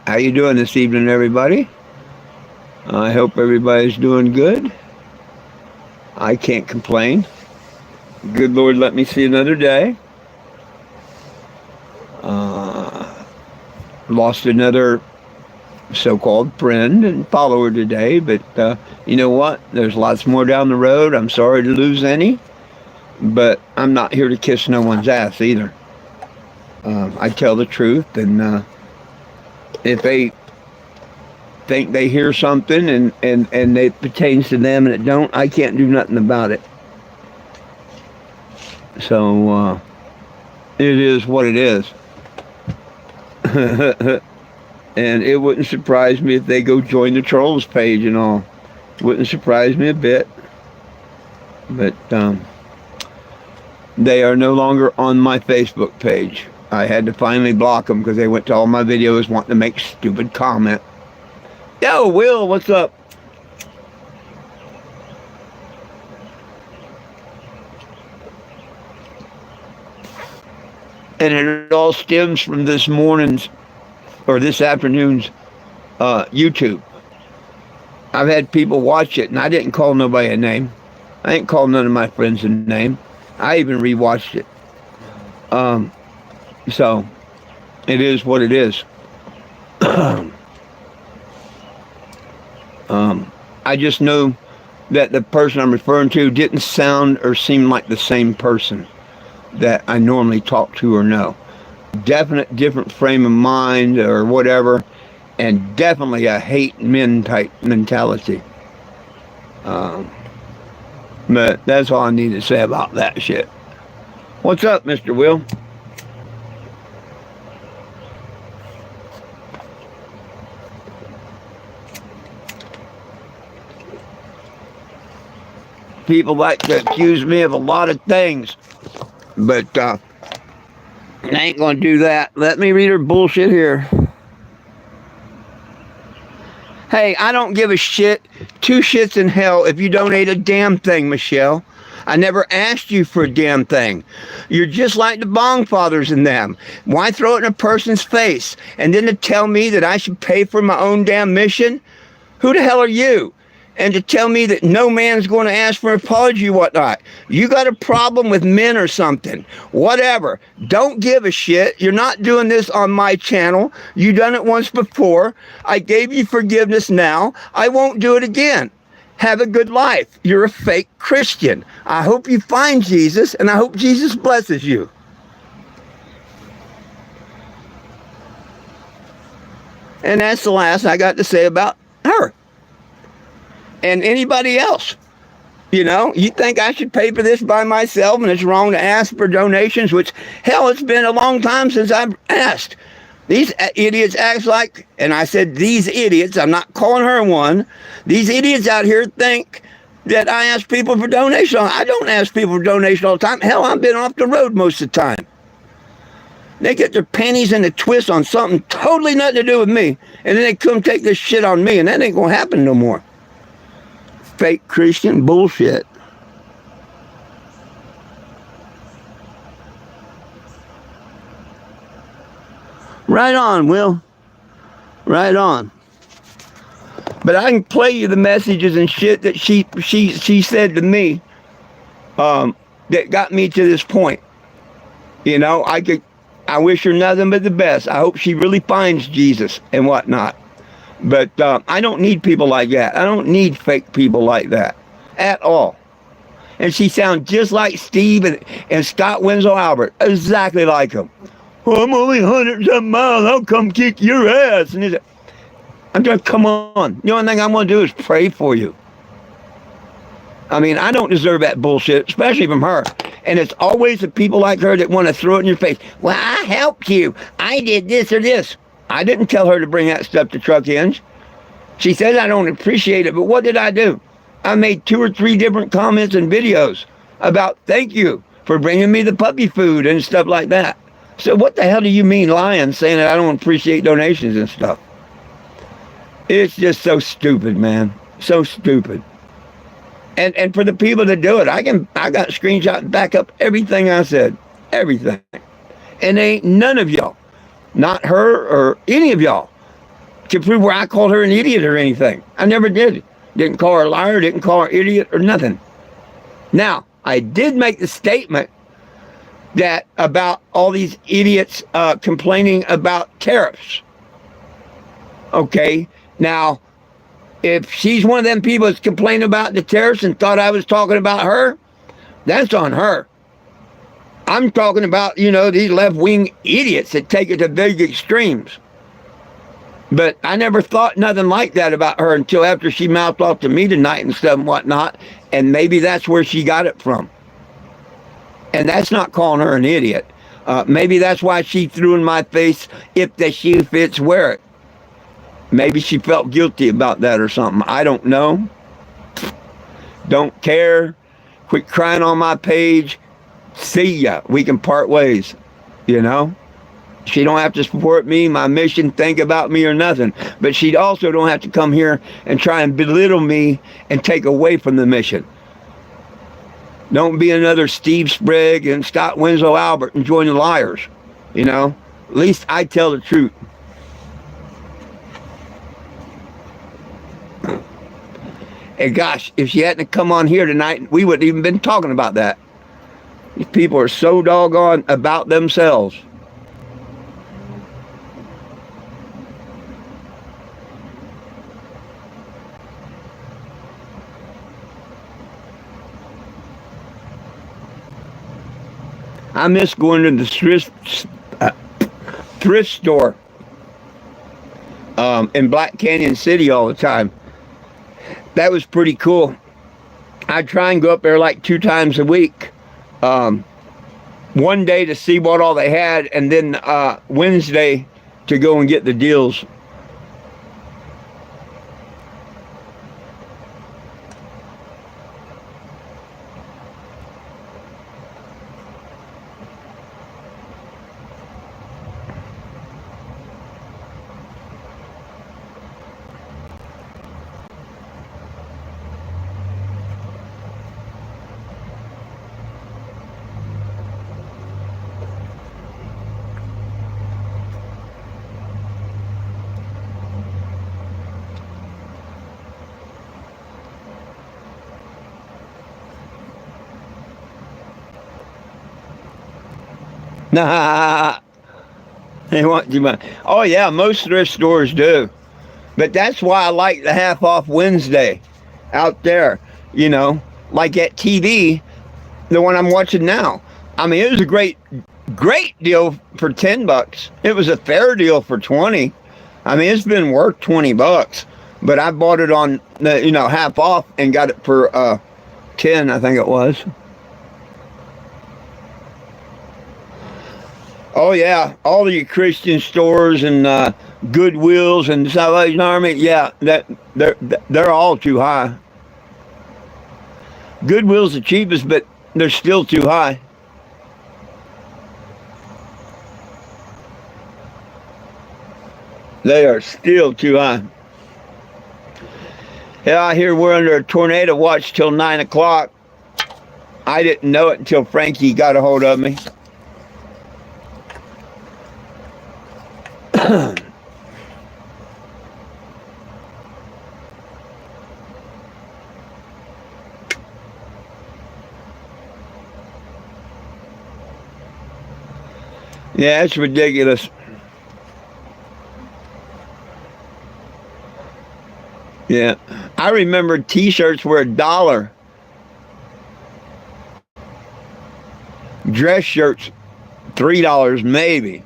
How you doing this evening, everybody? I hope everybody's doing good. I can't complain. Good Lord, let me see another day. Lost another so-called friend and follower today, but you know what? There's lots more down the road. I'm sorry to lose any, but I'm not here to kiss no one's ass either. I tell the truth, and if they think they hear something and it pertains to them and it don't, I can't do nothing about it. So it is what it is. And it wouldn't surprise me if they go join the trolls page and all. Wouldn't surprise me a bit. But they are no longer on my Facebook page. I had to finally block them because they went to all my videos wanting to make stupid comment. Yo, Will, what's up? And it all stems from this morning's or this afternoon's YouTube. I've had people watch it, and I didn't call nobody a name. I didn't call none of my friends a name. I even rewatched it. So it is what it is. I just know that the person I'm referring to didn't sound or seem like the same person that I normally talk to or know. Definite different frame of mind or whatever, and definitely a hate men type mentality. But that's all I need to say about that shit. What's up, Mr. Will? People like to accuse me of a lot of things, but I ain't gonna do that. Let me read her bullshit here. Hey, I don't give a shit. 2 shits in hell if you donate a damn thing, Michelle. I never asked you for a damn thing. You're just like the Bong Fathers and them. Why throw it in a person's face? And then to tell me that I should pay for my own damn mission? Who the hell are you? And to tell me that no man's going to ask for an apology, whatnot. You got a problem with men or something. Whatever. Don't give a shit. You're not doing this on my channel. You done it once before. I gave you forgiveness now. I won't do it again. Have a good life. You're a fake Christian. I hope you find Jesus, and I hope Jesus blesses you. And that's the last I got to say about her. And anybody else. You know, you think I should pay for this by myself and it's wrong to ask for donations, which, hell, it's been a long time since I've asked. These idiots act like, and I said these idiots, I'm not calling her one, these idiots out here think that I ask people for donation. I don't ask people for donation all the time. Hell, I've been off the road most of the time. They get their panties in a twist on something totally nothing to do with me, and then they come take this shit on me, and that ain't gonna happen no more. Fake Christian bullshit. Right on, Will. Right on. But I can play you the messages and shit that she said to me that got me to this point. You know, I wish her nothing but the best. I hope she really finds Jesus and whatnot. But I don't need people like that. I don't need fake people like that at all. And she sounds just like Steve and Scott Winslow Albert. Exactly like them. Well, I'm only 100-something miles. I'll come kick your ass. And I'm just, come on. The only thing I'm going to do is pray for you. I mean, I don't deserve that bullshit, especially from her. And it's always the people like her that want to throw it in your face. Well, I helped you. I did this or this. I didn't tell her to bring that stuff to Truck Ends. She says I don't appreciate it, but what did I do? I made 2 or 3 different comments and videos about thank you for bringing me the puppy food and stuff like that. So what the hell do you mean lying, saying that I don't appreciate donations and stuff? It's just so stupid, man. So stupid. And for the people that do it, I got screenshots and back up everything I said. Everything. And ain't none of y'all, not her or any of y'all, to prove where I called her an idiot or anything. I never did. Didn't call her a liar, didn't call her idiot or nothing. Now, I did make the statement that about all these idiots complaining about tariffs. Okay, now, if she's one of them people that's complaining about the tariffs and thought I was talking about her, that's on her. I'm talking about, these left-wing idiots that take it to big extremes. But I never thought nothing like that about her until after she mouthed off to me tonight and stuff and whatnot, and maybe that's where she got it from. And that's not calling her an idiot. Maybe that's why she threw in my face, if the shoe fits, wear it. Maybe she felt guilty about that or something. I don't know. Don't care. Quit crying on my page. See ya. We can part ways. She don't have to support me, my mission, think about me or nothing. But she also don't have to come here and try and belittle me and take away from the mission. Don't be another Steve Sprague and Scott Winslow Albert and join the liars. At least I tell the truth. And gosh, if she hadn't come on here tonight, we wouldn't even been talking about that. These people are so doggone about themselves. I miss going to the thrift store in Black Canyon City all the time. That was pretty cool. I try and go up there like 2 times a week. One day to see what all they had, and then Wednesday to go and get the deals. Nah, they want you money. Oh yeah, most thrift stores do. But that's why I like the half off Wednesday out there. Like at TV, the one I'm watching now. I mean, it was a great deal for $10. It was a fair deal for 20. I mean, it's been worth $20, but I bought it on the half off and got it for 10, I think it was. Oh yeah, all the Christian stores and Goodwills and Salvation Army, yeah, they're all too high. Goodwill's the cheapest, but they're still too high. They are still too high. Yeah, I hear we're under a tornado watch till 9 o'clock. I didn't know it until Frankie got a hold of me. Yeah, it's ridiculous. Yeah, I remember T-shirts were $1. Dress shirts, $3 maybe.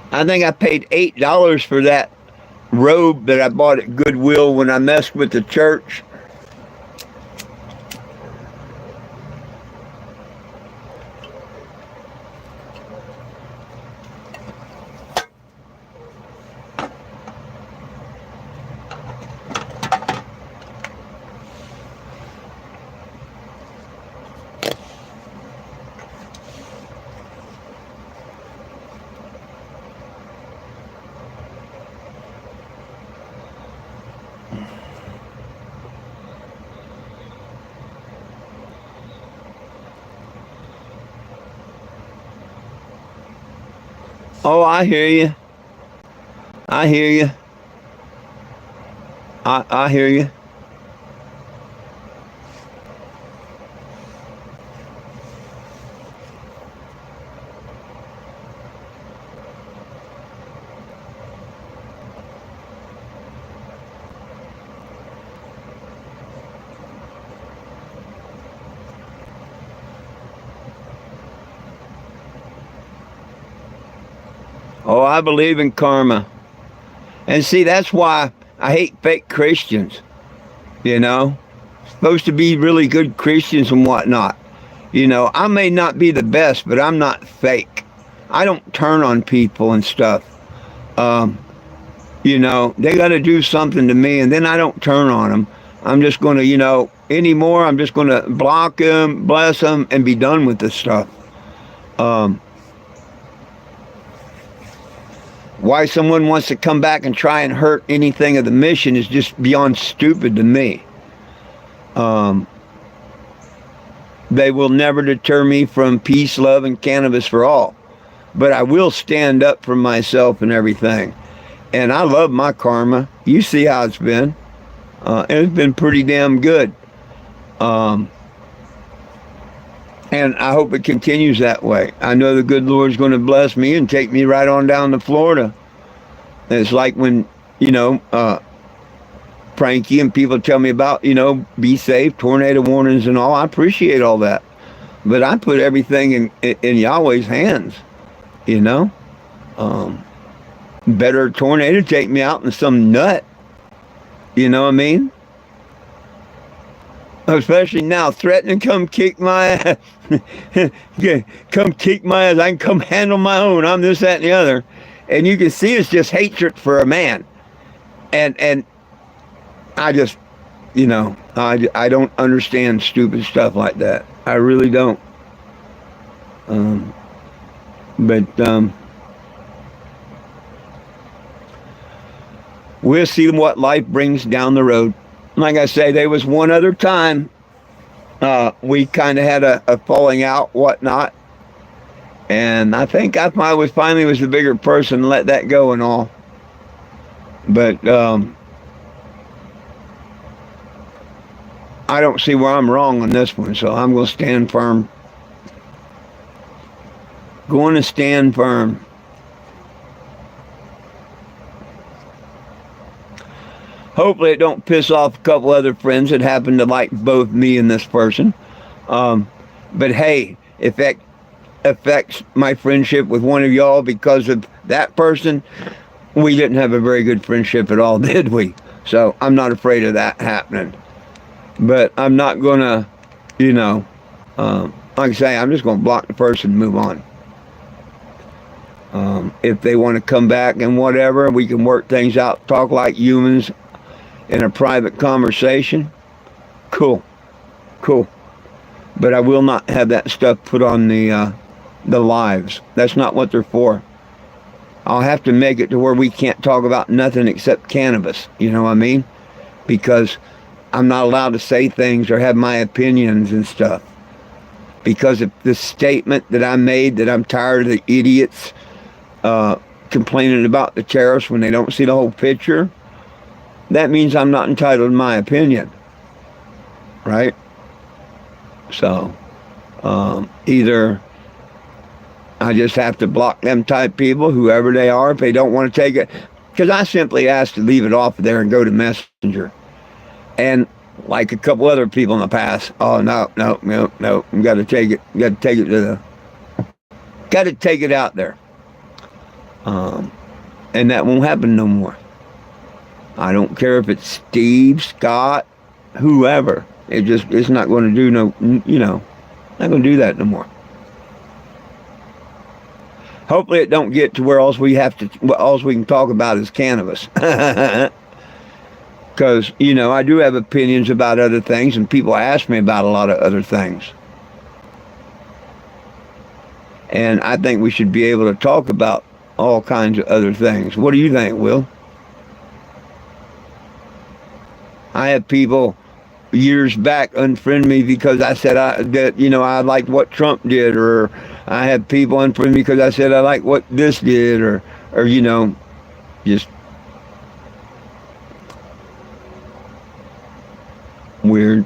I think I paid $8 for that robe that I bought at Goodwill when I messed with the church. Oh, I hear you. I hear you. I hear you. Oh, I believe in karma. And see, that's why I hate fake Christians, you know? Supposed to be really good Christians and whatnot. You know, I may not be the best, but I'm not fake. I don't turn on people and stuff. Um, you know, they got to do something to me, and then I don't turn on them. I'm just going to, anymore, I'm just going to block them, bless them, and be done with this stuff. Um, why someone wants to come back and try and hurt anything of the mission is just beyond stupid to me. They will never deter me from peace, love, and cannabis for all. But I will stand up for myself and everything. And I love my karma. You see how it's been. It's been pretty damn good. And I hope it continues that way. I know the good Lord's going to bless me and take me right on down to Florida. And it's like when, Frankie and people tell me about, be safe, tornado warnings and all. I appreciate all that. But I put everything in Yahweh's hands, Better a tornado take me out than some nut. You know what I mean? Especially now, threatening to come kick my ass. Come kick my ass. I can come handle my own. I'm this, that, and the other. And you can see it's just hatred for a man. And I just, I don't understand stupid stuff like that. I really don't. We'll see what life brings down the road. Like I say, there was one other time we kind of had a falling out, whatnot. And I think I finally was the bigger person and let that go and all. But I don't see where I'm wrong on this one, so I'm going to stand firm. Going to stand firm. Hopefully it don't piss off a couple other friends that happen to like both me and this person. But hey, if that affects my friendship with one of y'all because of that person, we didn't have a very good friendship at all, did we? So I'm not afraid of that happening. But I'm not going to, like I say, I'm just going to block the person and move on. If they want to come back and whatever, we can work things out, talk like humans in a private conversation. Cool. But I will not have that stuff put on the lives. That's not what they're for. I'll have to make it to where we can't talk about nothing except cannabis. You know what I mean? Because I'm not allowed to say things or have my opinions and stuff. Because of the statement that I made that I'm tired of the idiots complaining about the tariffs when they don't see the whole picture, that means I'm not entitled to my opinion. Right? So, either I just have to block them type people, whoever they are, if they don't want to take it. Because I simply asked to leave it off there and go to Messenger. And like a couple other people in the past, oh, no, you got to take it. You got to take it to got to take it out there. And that won't happen no more. I don't care if it's Steve, Scott, whoever. It's not going to do not going to do that no more. Hopefully it don't get to where all we can talk about is cannabis. Because, I do have opinions about other things, and people ask me about a lot of other things. And I think we should be able to talk about all kinds of other things. What do you think, Will? I have people years back unfriend me because I said I liked what Trump did, or I have people unfriend me because I said I like what this did, or you know, just weird.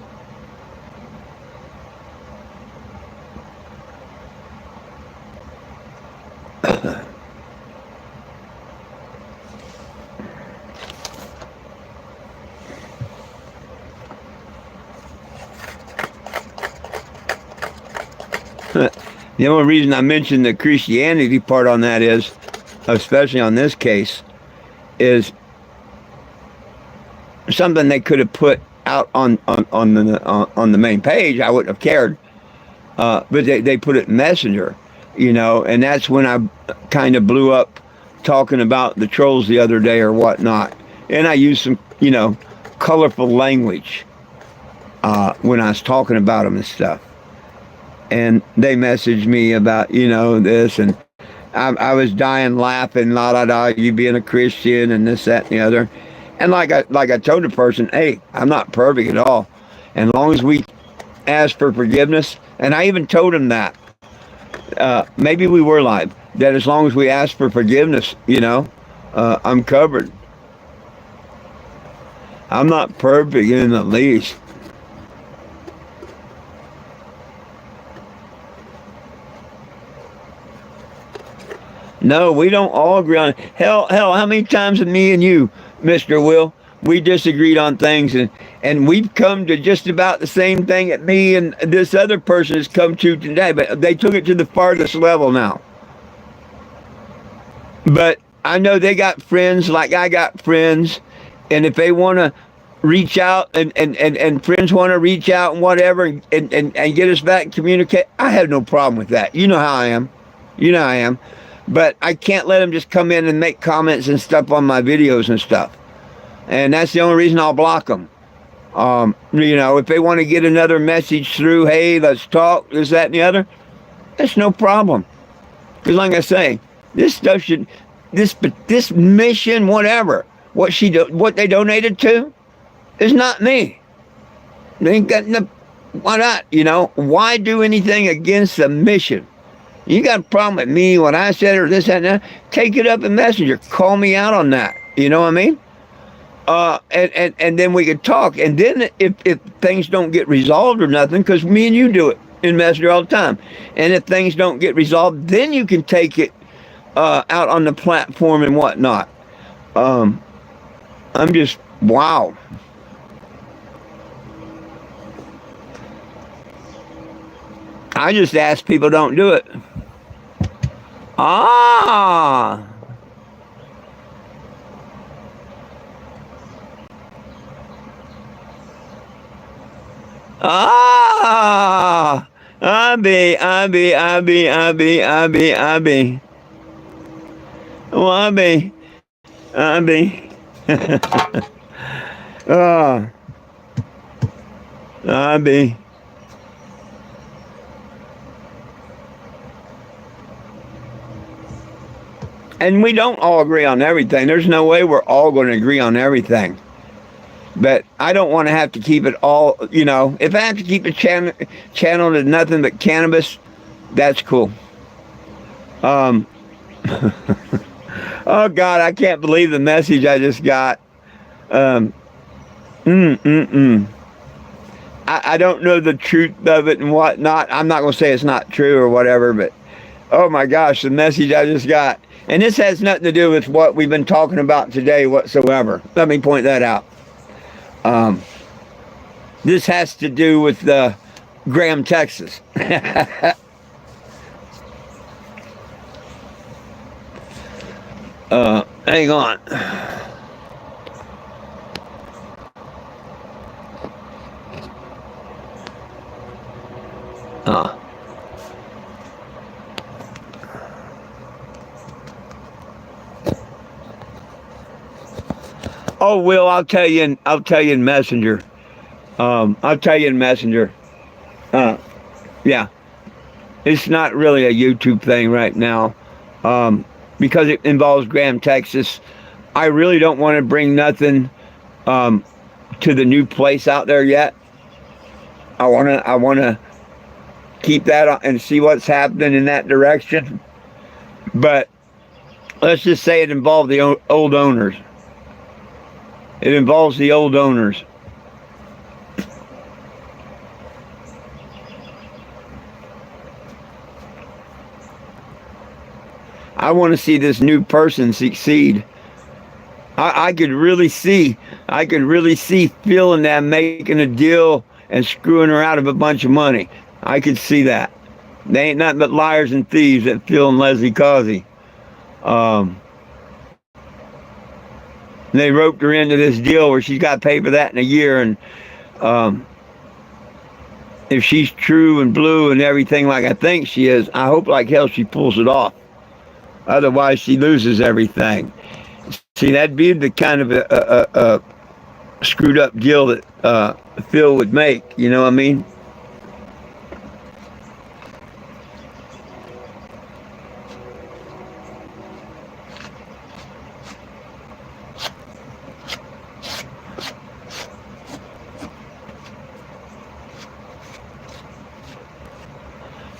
The only reason I mentioned the Christianity part on that is, especially on this case, is something they could have put out on the main page. I wouldn't have cared, but they put it in Messenger, you know, and that's when I kind of blew up talking about the trolls the other day or whatnot, and I used some, you know, colorful language when I was talking about them and stuff. And they messaged me about, you know, this, and I was dying laughing, la da da, you being a Christian and this, that, and the other. And like I told the person, hey, I'm not perfect at all. And as long as we ask for forgiveness, and I even told him that, maybe we were live, that as long as we ask for forgiveness, you know, I'm covered. I'm not perfect in the least. No, we don't all agree on it. Hell, how many times have me and you, Mr. Will, we disagreed on things, and we've come to just about the same thing that me and this other person has come to today, but they took it to the farthest level now. But I know they got friends like I got friends, and if they want to reach out and friends want to reach out and whatever and get us back and communicate, I have no problem with that. You know how I am. You know how I am. But I can't let them just come in and make comments and stuff on my videos and stuff. And that's the only reason I'll block them. You know, if they want to get another message through, hey, let's talk, this, that, and the other, that's no problem. Because like I say, this stuff should, this mission, whatever, what they donated to, is not me. They ain't got no, why not? You know, why do anything against the mission? You got a problem with me, what I said, or this, that, and that, take it up in Messenger. Call me out on that. You know what I mean? And then we could talk. And then if things don't get resolved or nothing, because me and you do it in Messenger all the time. And if things don't get resolved, then you can take it out on the platform and whatnot. I'm just, wow. I just ask people don't do it. Ah. Ah. I be. Oh, I be. Oh. I be. And we don't all agree on everything. There's no way we're all going to agree on everything. But I don't want to have to keep it all, you know. If I have to keep the channel to nothing but cannabis, that's cool. Oh, God, I can't believe the message I just got. I don't know the truth of it and whatnot. I'm not going to say it's not true or whatever, but oh, my gosh, the message I just got. And this has nothing to do with what we've been talking about today whatsoever. Let me point that out. This has to do with Graham, Texas. Hang on. Oh, Will, I'll tell you in Messenger. I'll tell you in Messenger. Yeah. It's not really a YouTube thing right now. Because it involves Graham, Texas. I really don't want to bring nothing to the new place out there yet. I wanna keep that on and see what's happening in that direction. But let's just say it involved the old owners. It involves the old owners. I want to see this new person succeed. I could really see Phil and them making a deal and screwing her out of a bunch of money. I could see that. They ain't nothing but liars and thieves, that Phil and Leslie Causey. They roped her into this deal where she's got to pay for that in a year, and if she's true and blue and everything like I think she is, I hope like hell she pulls it off. Otherwise, she loses everything. See, that'd be the kind of a screwed up deal that Phil would make. You know what I mean?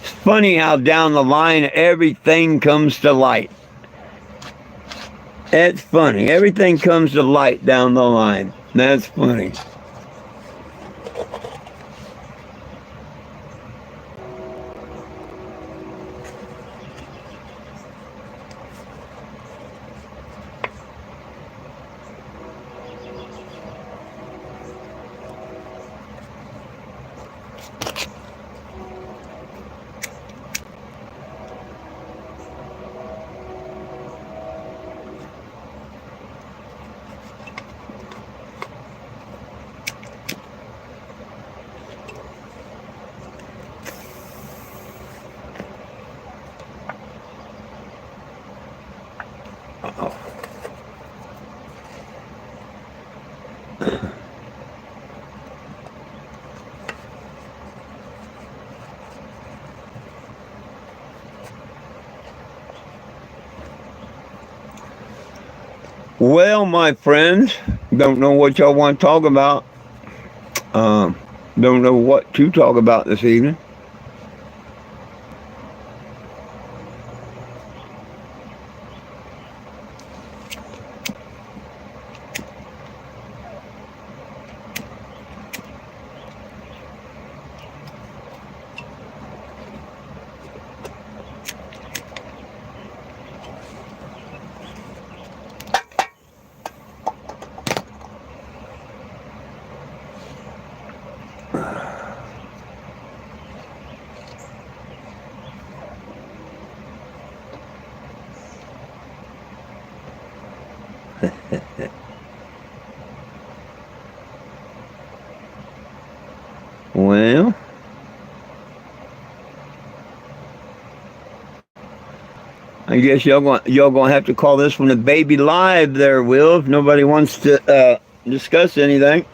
It's funny how down the line everything comes to light. It's funny. Everything comes to light down the line. That's funny. Well, my friends, don't know what y'all want to talk about. Don't know what to talk about this evening. Well, I guess y'all gonna have to call this one a baby live there, Will, if nobody wants to discuss anything.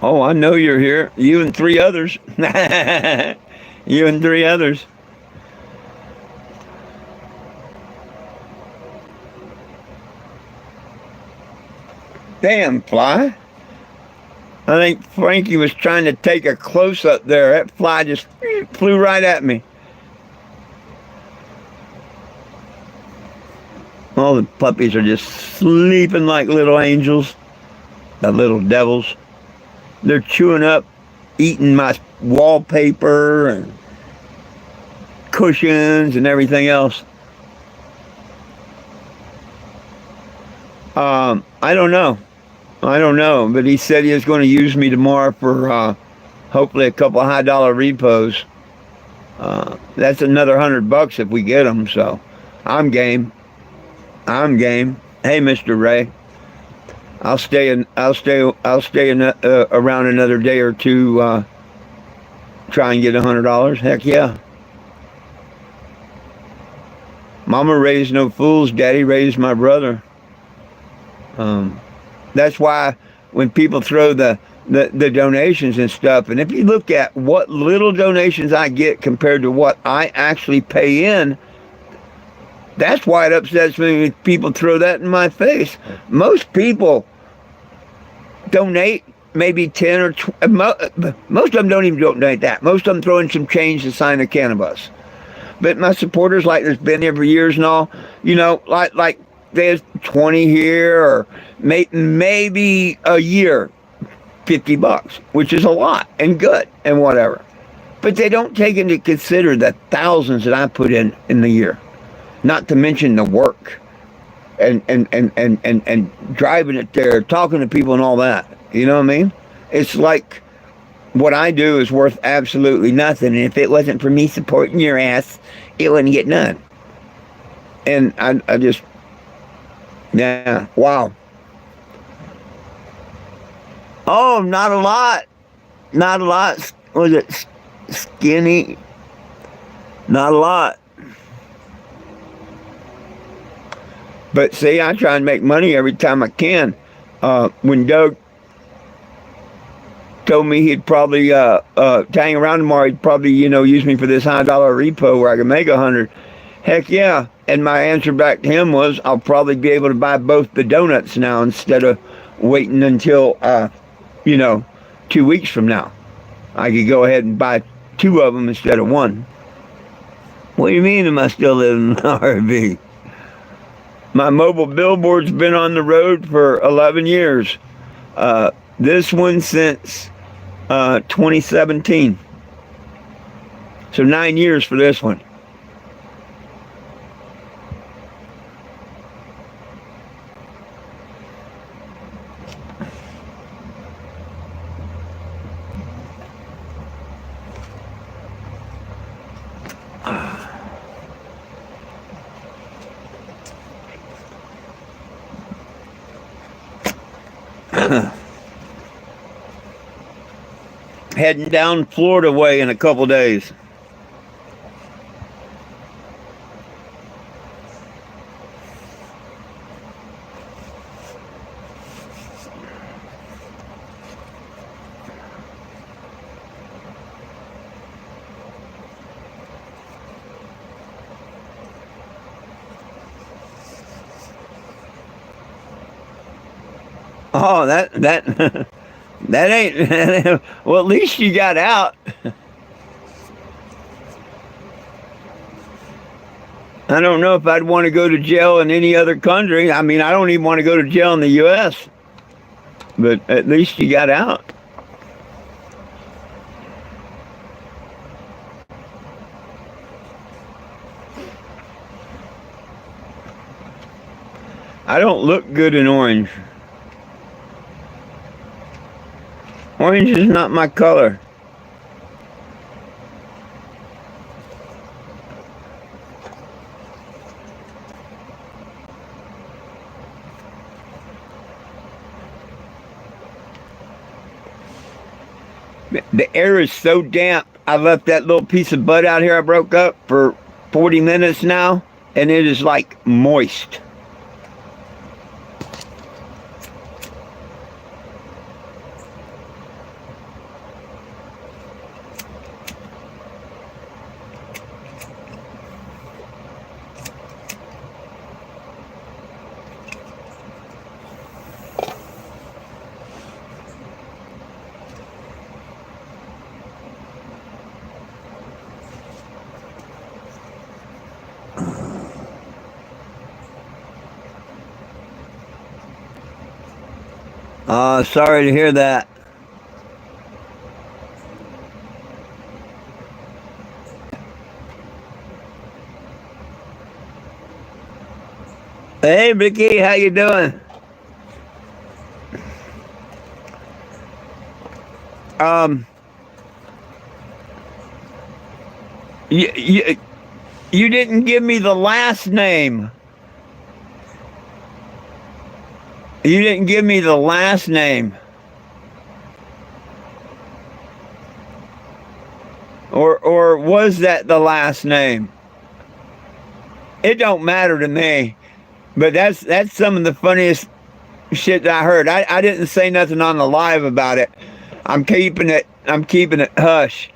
Oh, I know you're here. You and three others. You and three others. Damn, fly. I think Frankie was trying to take a close-up there. That fly just flew right at me. All the puppies are just sleeping like little angels. The little devils. They're chewing up, eating my wallpaper and cushions and everything else. I don't know. But he said he was going to use me tomorrow for hopefully a couple of high-dollar repos. That's another $100 if we get them. So I'm game. Hey, Mr. Ray. I'll stay around another day or two. Try and get $100. Heck yeah. Mama raised no fools. Daddy raised my brother. That's why when people throw the the donations and stuff. And if you look at what little donations I get compared to what I actually pay in, that's why it upsets me when people throw that in my face. Most people donate maybe 10 or 20, most of them don't even donate that. Most of them throw in some change to sign the cannabis. But my supporters, like that's been here for years and all, you know, like there's 20 here, or maybe a year, $50, which is a lot and good and whatever. But they don't take into consider the thousands that I put in the year, not to mention the work and driving it there, talking to people and all that. You know what I mean? It's like what I do is worth absolutely nothing. And if it wasn't for me supporting your ass, it wouldn't get done. And I just, yeah, wow. Oh, not a lot. Not a lot. Was it skinny? Not a lot. But see, I try and make money every time I can. When Doug told me he'd probably hang around tomorrow, he'd probably, use me for this $100 repo where I could make 100. Heck yeah. And my answer back to him was, I'll probably be able to buy both the donuts now instead of waiting until 2 weeks from now. I could go ahead and buy 2 of them instead of 1. What do you mean, am I still living in an RV? My mobile billboard's been on the road for 11 years. This one since 2017. So 9 years for this one. Heading down Florida way in a couple days. Oh, that that ain't, well, at least you got out. I don't know if I'd want to go to jail in any other country. I mean, I don't even want to go to jail in the U.S. But at least you got out. I don't look good in orange. Orange is not my color. The air is so damp. I left that little piece of bud out here I broke up for 40 minutes now, and it is like moist. Sorry to hear that. Hey, Vicky, how you doing? You didn't give me the last name. You didn't give me the last name. Or was that the last name? It don't matter to me. But that's some of the funniest shit that I heard. I didn't say nothing on the live about it. I'm keeping it hush.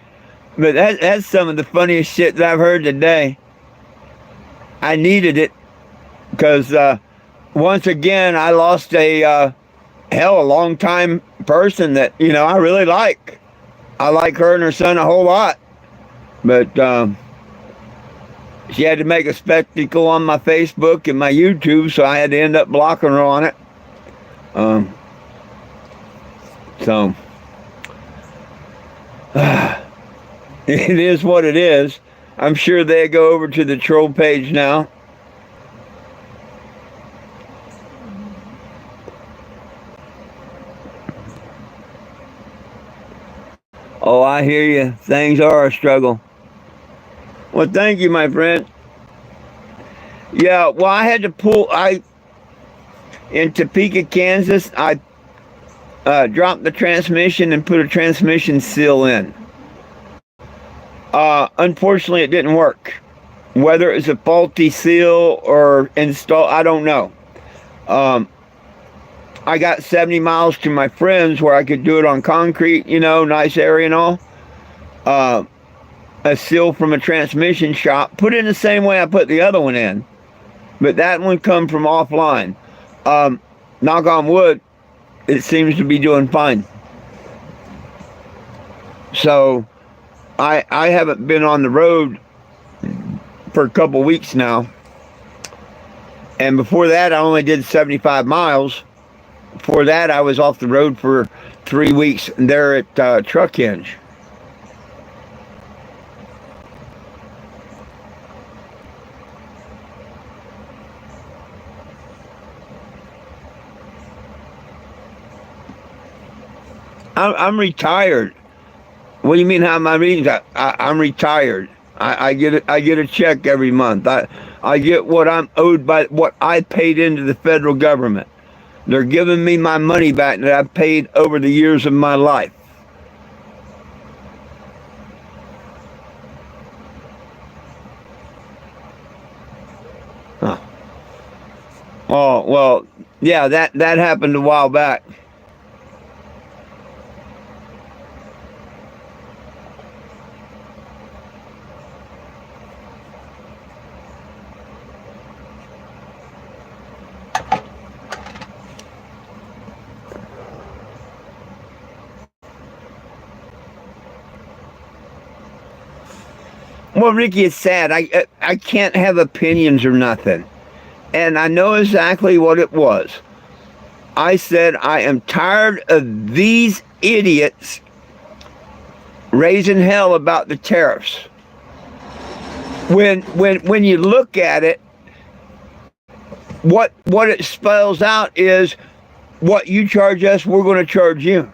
But that's some of the funniest shit that I've heard today. I needed it because once again I lost a long time person that I really like. I like her and her son a whole lot, but she had to make a spectacle on my Facebook and my YouTube, so I had to end up blocking her on it. So it is what it is. I'm sure they go over to the troll page now. Oh, I hear you. Things are a struggle. Well, thank you, my friend. Yeah, well, I had to in Topeka, Kansas, I dropped the transmission and put a transmission seal in. Unfortunately, it didn't work. Whether it was a faulty seal or install, I don't know. I got 70 miles to my friends where I could do it on concrete, nice area and all. A seal from a transmission shop, put it in the same way I put the other one in. But that one come from offline. Knock on wood, it seems to be doing fine. So I haven't been on the road for a couple weeks now. And before that, I only did 75 miles. Before that, I was off the road for 3 weeks there at Truck Hinge. I'm retired. What do you mean? How am I reading that? I'm retired. I get a check every month. I get what I'm owed by what I paid into the federal government. They're giving me my money back that I've paid over the years of my life. Huh. Oh, well, yeah, that happened a while back. Well, Ricky, it's sad. I can't have opinions or nothing. And I know exactly what it was. I said, I am tired of these idiots raising hell about the tariffs. When you look at it, what it spells out is what you charge us, we're going to charge you.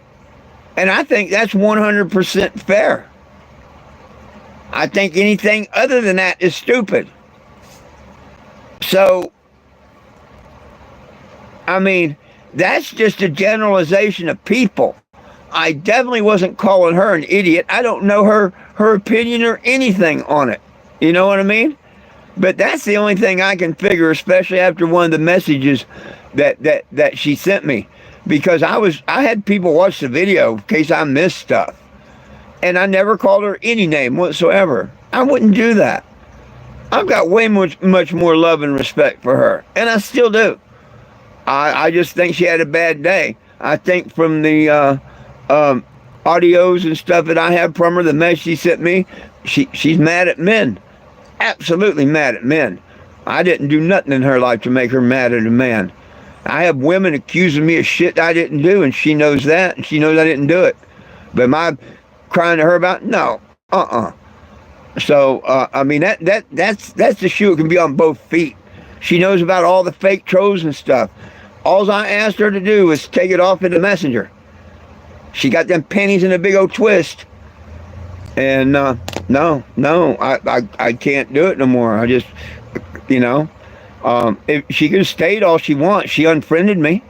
And I think that's 100% fair. I think anything other than that is stupid. So, I mean, that's just a generalization of people. I definitely wasn't calling her an idiot. I don't know her opinion or anything on it. You know what I mean? But that's the only thing I can figure, especially after one of the messages that she sent me. Because I had people watch the video in case I missed stuff. And I never called her any name whatsoever. I wouldn't do that. I've got way much more love and respect for her. And I still do. I just think she had a bad day. I think from the audios and stuff that I have from her, the message she sent me, she's mad at men. Absolutely mad at men. I didn't do nothing in her life to make her mad at a man. I have women accusing me of shit I didn't do, and she knows that, and she knows I didn't do it. But am I crying to her about it? No. So, I mean, that's the shoe. It can be on both feet. She knows about all the fake trolls and stuff. All I asked her to do was take it off in the messenger. She got them pennies in a big old twist. And no, I can't do it no more. I just, if she could have stayed all she wants. She unfriended me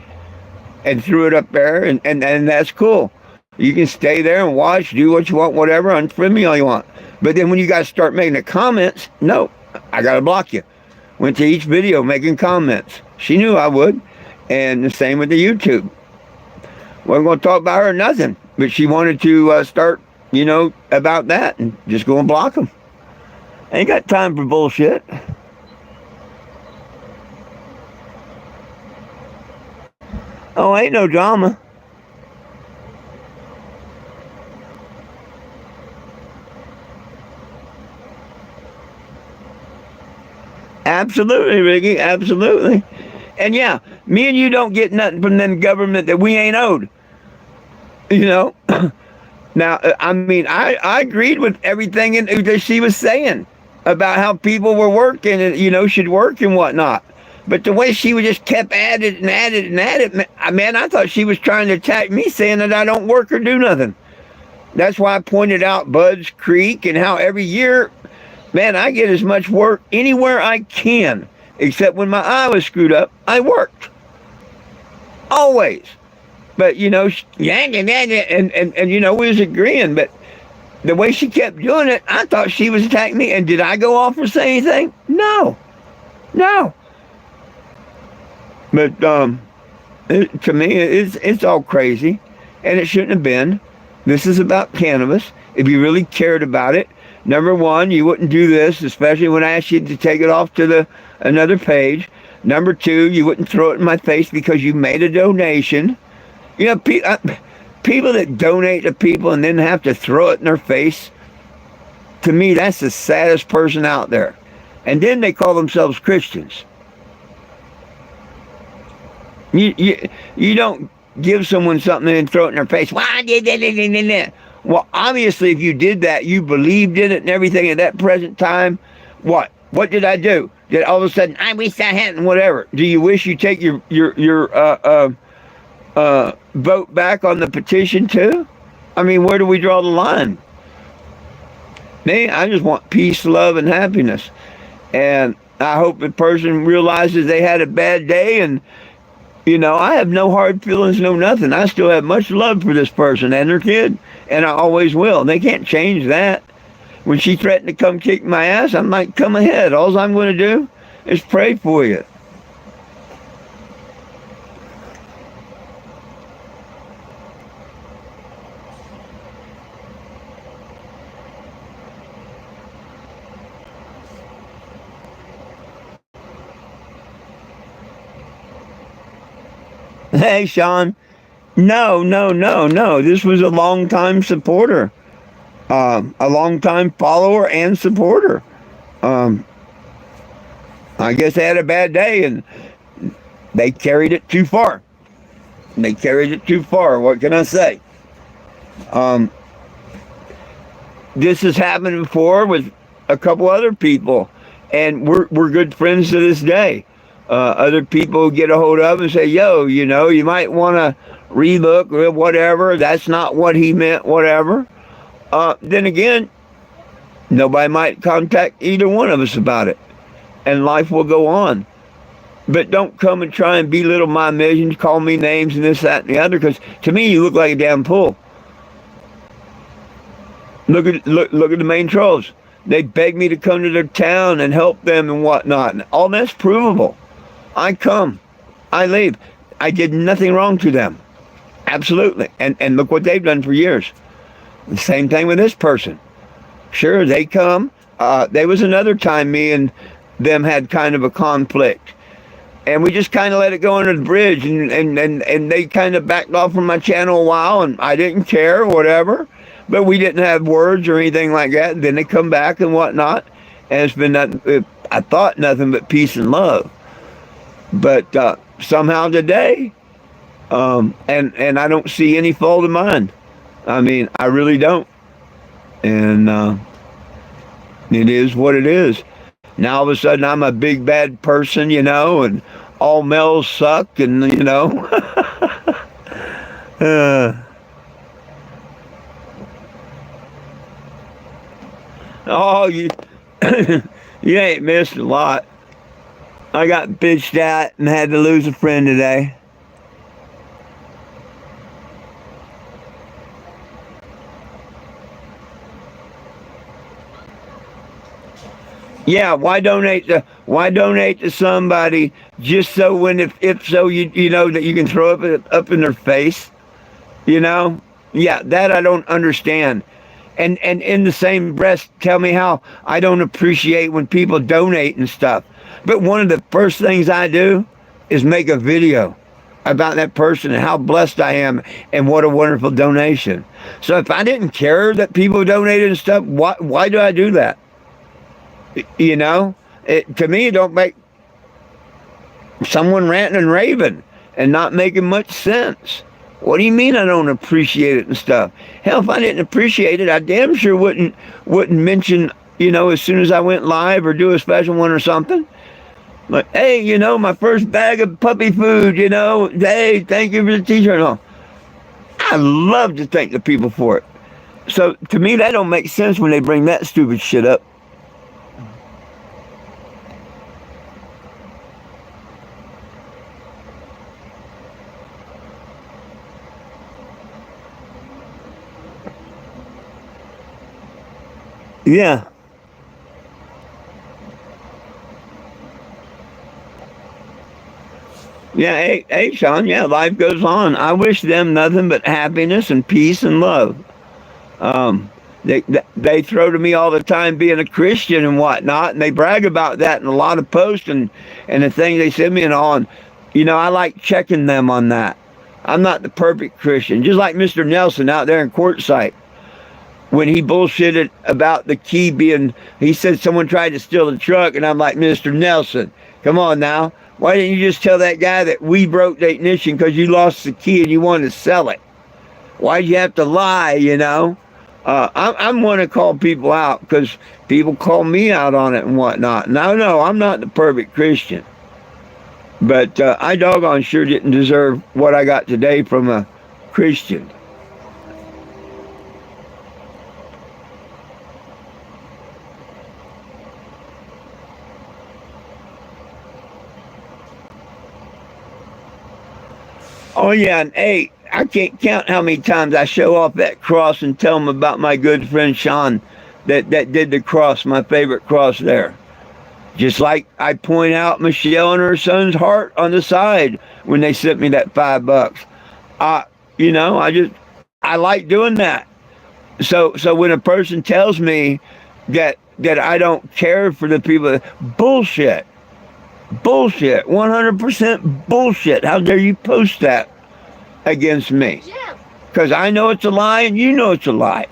and threw it up there, and that's cool. You can stay there and watch, do what you want, whatever, unfriend me all you want. But then when you guys start making the comments, no, I got to block you. Went to each video making comments. She knew I would. And the same with the YouTube. Wasn't going to talk about her or nothing. But she wanted to start, about that and just go and block them. Ain't got time for bullshit. Oh, ain't no drama. Absolutely, Ricky. Absolutely. And yeah, me and you don't get nothing from them government that we ain't owed. Now, I mean, I agreed with everything that she was saying about how people were working and, should work and whatnot. But the way she just kept at it and at it and at it, man, I thought she was trying to attack me, saying that I don't work or do nothing. That's why I pointed out Bud's Creek and how every year, man, I get as much work anywhere I can, except when my eye was screwed up, I worked. Always. But, we was agreeing, but the way she kept doing it, I thought she was attacking me. And did I go off or say anything? No. But to me, it's all crazy, and it shouldn't have been. This is about cannabis. If you really cared about it, number one, you wouldn't do this, especially when I asked you to take it off to another page. Number two, you wouldn't throw it in my face because you made a donation. People that donate to people and then have to throw it in their face, to me, that's the saddest person out there. And then they call themselves Christians. You don't give someone something and throw it in their face. Well, I did that. Well, obviously, if you did that, you believed in it and everything at that present time. What did I do? Did all of a sudden, I wish I hadn't, whatever. Do you wish you take your vote back on the petition too? I mean, where do we draw the line? Me, I just want peace, love, and happiness. And I hope the person realizes they had a bad day, and I have no hard feelings, no nothing. I still have much love for this person and her kid, and I always will. They can't change that. When she threatened to come kick my ass, I'm like, come ahead. All I'm going to do is pray for you. Hey, Sean. No. This was a long-time supporter. A long-time follower and supporter. I guess they had a bad day and they carried it too far. What can I say? This has happened before with a couple other people, and we're good friends to this day. Other people get a hold of and say, yo, you might want to relook or whatever. That's not what he meant, whatever. Then again, nobody might contact either one of us about it, and life will go on. But don't come and try and belittle my mission, call me names and this, that, and the other, because to me, you look like a damn fool. Look at the main trolls. They beg me to come to their town and help them and whatnot. And all that's provable. I come. I leave. I did nothing wrong to them. Absolutely. And look what they've done for years. The same thing with this person. Sure, they come. There was another time me and them had kind of a conflict. And we just kind of let it go under the bridge. And they kind of backed off from my channel a while. And I didn't care, whatever. But we didn't have words or anything like that. And then they come back and whatnot. And it's been nothing, I thought nothing but peace and love. But somehow today, and I don't see any fault of mine. I mean, I really don't. And it is what it is. Now all of a sudden I'm a big bad person, and all males suck, and oh, you you ain't missed a lot. I got bitched at and had to lose a friend today. Yeah, why donate to somebody just so if so you know that you can throw it up in their face, Yeah, that I don't understand. And in the same breath, tell me how I don't appreciate when people donate and stuff. But one of the first things I do is make a video about that person and how blessed I am and what a wonderful donation. So if I didn't care that people donated and stuff, why do I do that? You know, to me, it don't make someone ranting and raving and not making much sense. What do you mean I don't appreciate it and stuff? Hell, if I didn't appreciate it, I damn sure wouldn't mention, as soon as I went live or do a special one or something. Like, hey, my first bag of puppy food, hey, thank you for the t-shirt and all. I love to thank the people for it. So to me, that don't make sense when they bring that stupid shit up. Yeah. Yeah, hey, Sean, yeah, life goes on. I wish them nothing but happiness and peace and love. Um, they throw to me all the time being a Christian and whatnot, and they brag about that in a lot of posts and the things they send me and all. And, I like checking them on that. I'm not the perfect Christian. Just like Mr. Nelson out there in Quartzsite. When he bullshitted about the key being, he said someone tried to steal the truck, and I'm like, Mr. Nelson, come on now. Why didn't you just tell that guy that we broke the ignition because you lost the key and you wanted to sell it? Why'd you have to lie, I'm one to call people out because people call me out on it and whatnot. No, I'm not the perfect Christian. But I doggone sure didn't deserve what I got today from a Christian. Oh yeah, and hey, I can't count how many times I show off that cross and tell them about my good friend Sean that did the cross, my favorite cross there. Just like I point out Michelle and her son's heart on the side when they sent me that $5. I like doing that. So when a person tells me that I don't care for the people, bullshit. Bullshit. 100% bullshit. How dare you post that against me? Because I know it's a lie and you know it's a lie.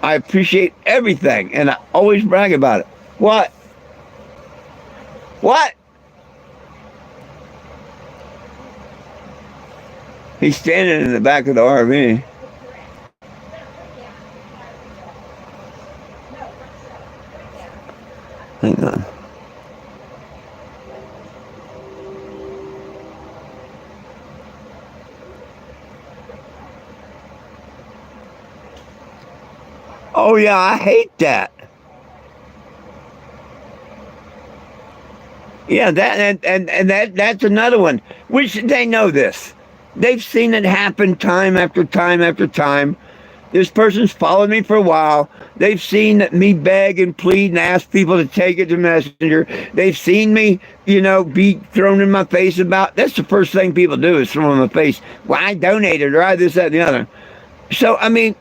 I appreciate everything and I always brag about it. What? What? He's standing in the back of the RV. Hang on. Oh yeah, I hate that. Yeah, that and that's another one. Which they know this. They've seen it happen time after time after time. This person's followed me for a while. They've seen me beg and plead and ask people to take it to Messenger. They've seen me, be thrown in my face about. That's the first thing people do is throw in my face. Well, I donated or I this, that, and the other. So, I mean,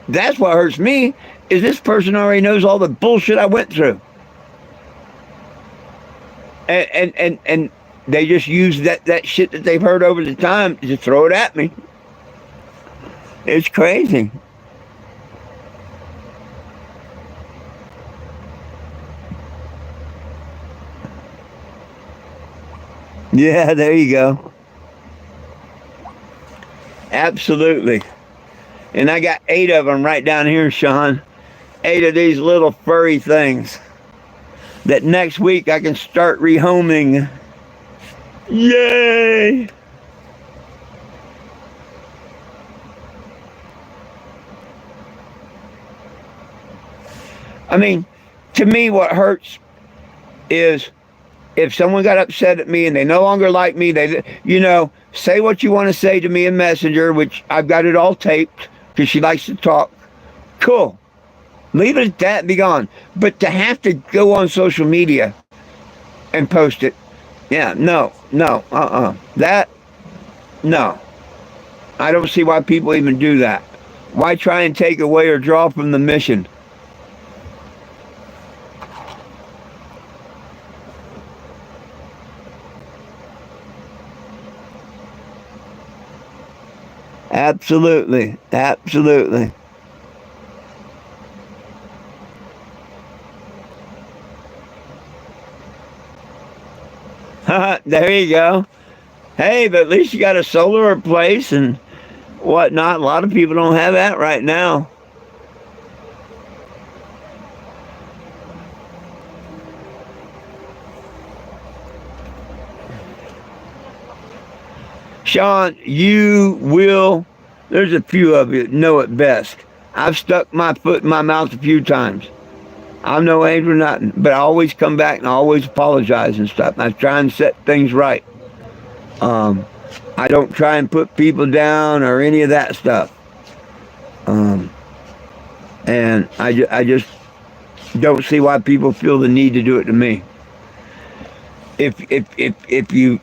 that's what hurts me is this person already knows all the bullshit I went through. And they just use that shit that they've heard over the time to throw it at me. It's crazy. Yeah, there you go. Absolutely. And I got 8 of them right down here, Sean. 8 of these little furry things that next week I can start rehoming. Yay! I mean, to me, what hurts is if someone got upset at me and they no longer like me, say what you want to say to me in Messenger, which I've got it all taped because she likes to talk. Cool. Leave it at that and be gone. But to have to go on social media and post it, yeah, no, that, no. I don't see why people even do that. Why try and take away or draw from the mission? Absolutely. Absolutely. There you go. Hey, but at least you got a solar place and whatnot. A lot of people don't have that right now. Sean, you will. There's a few of you that know it best. I've stuck my foot in my mouth a few times. I'm no angel or nothing, but I always come back and I always apologize and stuff. And I try and set things right. Um, I don't try and put people down or any of that stuff. Um, and I just don't see why people feel the need to do it to me. If you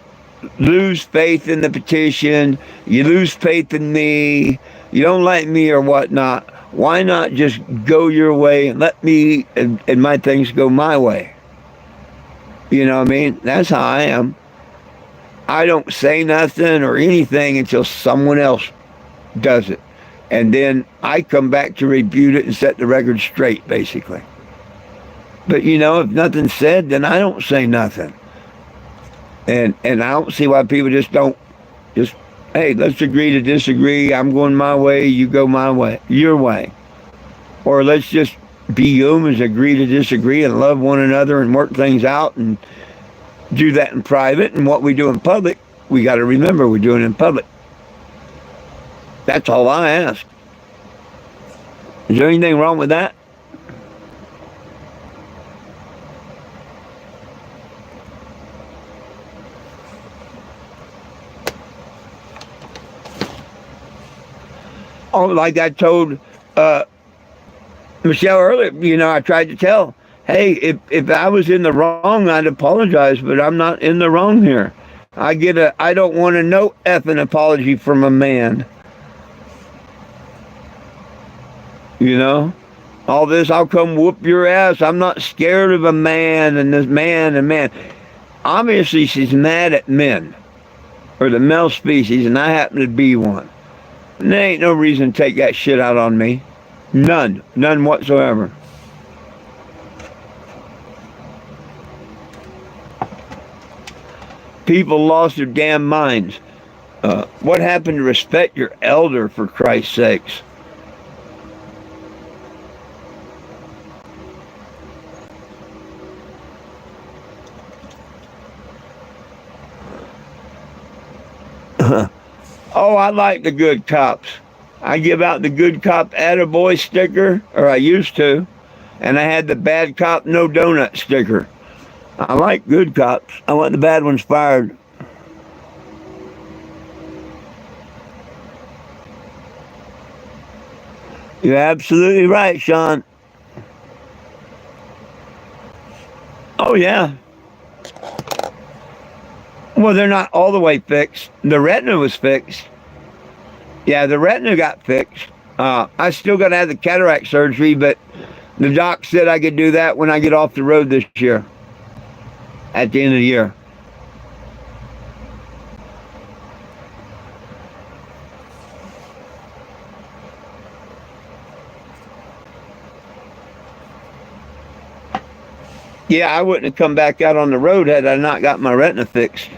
lose faith in the petition, you lose faith in me, you don't like me or whatnot, why not just go your way and let me and my things go my way? You know what I mean? That's how I am. I don't say nothing or anything until someone else does it. And then I come back to rebut it and set the record straight, basically. But if nothing's said, then I don't say nothing. And I don't see why people just don't hey, let's agree to disagree. I'm going my way, you go my way, your way. Or let's just be humans, agree to disagree and love one another and work things out and do that in private. And what we do in public, we got to remember we're doing it in public. That's all I ask. Is there anything wrong with that? Oh, like I told Michelle earlier, I tried to tell, hey, if I was in the wrong, I'd apologize, but I'm not in the wrong here. I don't want a no effing apology from a man. All this, I'll come whoop your ass. I'm not scared of a man and this man and man. Obviously, she's mad at men or the male species, and I happen to be one. And there ain't no reason to take that shit out on me. None. None whatsoever. People lost their damn minds. What happened to respect your elder, for Christ's sakes? Oh, I like the good cops. I give out the good cop attaboy sticker, or I used to, and I had the bad cop no donut sticker. I like good cops. I want the bad ones fired. You're absolutely right, Sean. Oh, yeah. Well, they're not all the way fixed. The retina was fixed. Yeah, the retina got fixed. I still got to have the cataract surgery, but the doc said I could do that when I get off the road this year, at the end of the year. Yeah, I wouldn't have come back out on the road had I not got my retina fixed.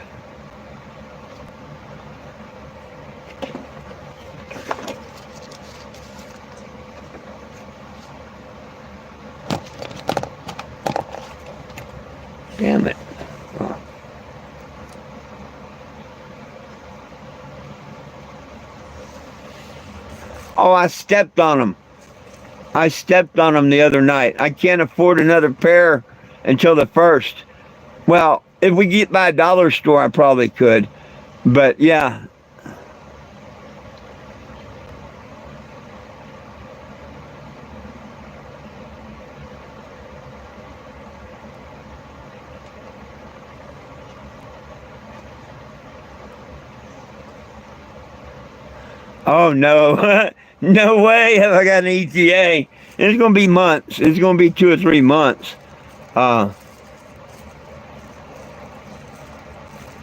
Damn it. Oh, I stepped on them. I stepped on them the other night. I can't afford another pair until the 1st. Well, if we get by a dollar store, I probably could. But yeah. Oh, no. No way have I got an ETA. It's going to be months. It's going to be 2 or 3 months.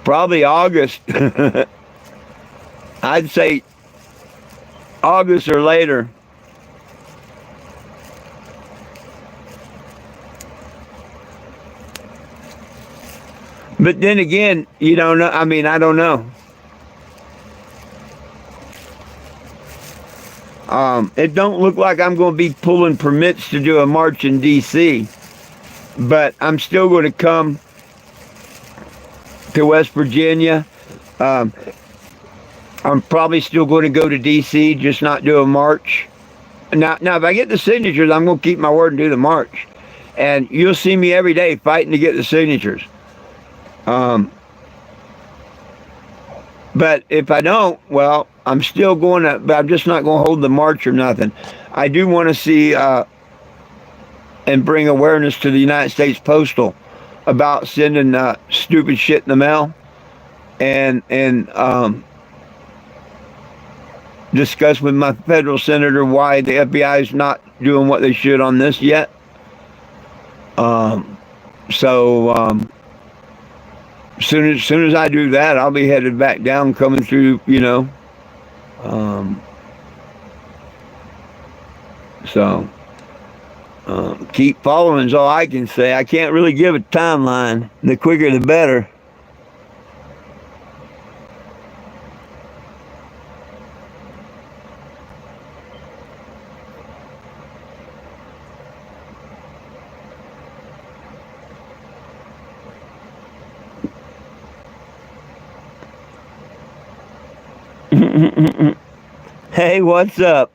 Probably August. I'd say August or later. But then again, you don't know. I mean, I don't know. It don't look like I'm going to be pulling permits to do a march in D.C., but I'm still going to come to West Virginia. I'm probably still going to go to D.C., just not do a march. Now, if I get the signatures, I'm going to keep my word and do the march. And you'll see me every day fighting to get the signatures. But if I don't, well, I'm still going to, but I'm just not going to hold the march or nothing. I do want to see and bring awareness to the United States Postal about sending stupid shit in the mail, and discuss with my federal senator why the FBI is not doing what they should on this yet. Soon as I do that, I'll be headed back down, coming through, keep following is all I can say. I can't really give a timeline. The quicker the better. Hey, what's up?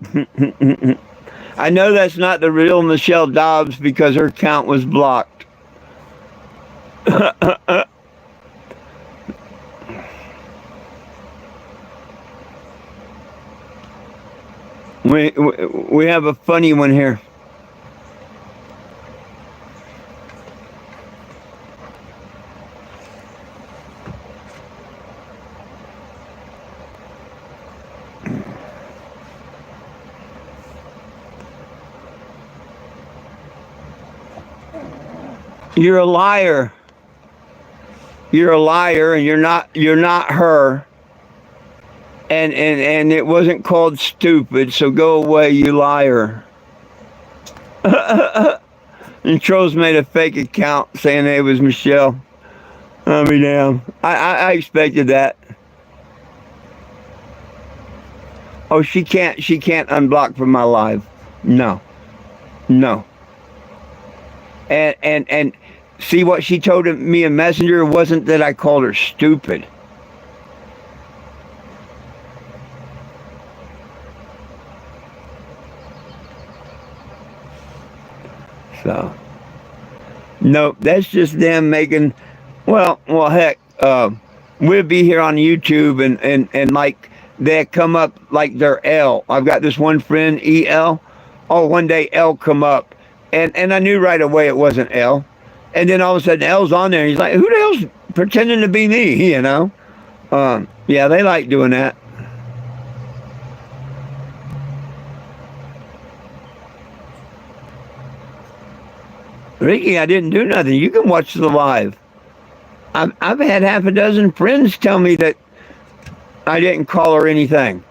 I know that's not the real Michelle Dobbs because her account was blocked. We have a funny one here. You're a liar. You're a liar, and you're not her. And it wasn't called stupid, so go away, you liar. And Trolls made a fake account saying it was Michelle. I'll be damned. I expected that. Oh, she can't unblock from my live. No. And see, what she told me in Messenger wasn't that I called her stupid. So, no, that's just them making, well, heck, we'll be here on YouTube and like, they come up like they're L. I've got this one friend, EL. Oh, one day L come up, and I knew right away it wasn't L. And then all of a sudden L's on there. He's like, who the hell's pretending to be me, Yeah, they like doing that. Ricky, I didn't do nothing. You can watch the live. I've had half a dozen friends tell me that I didn't call her anything.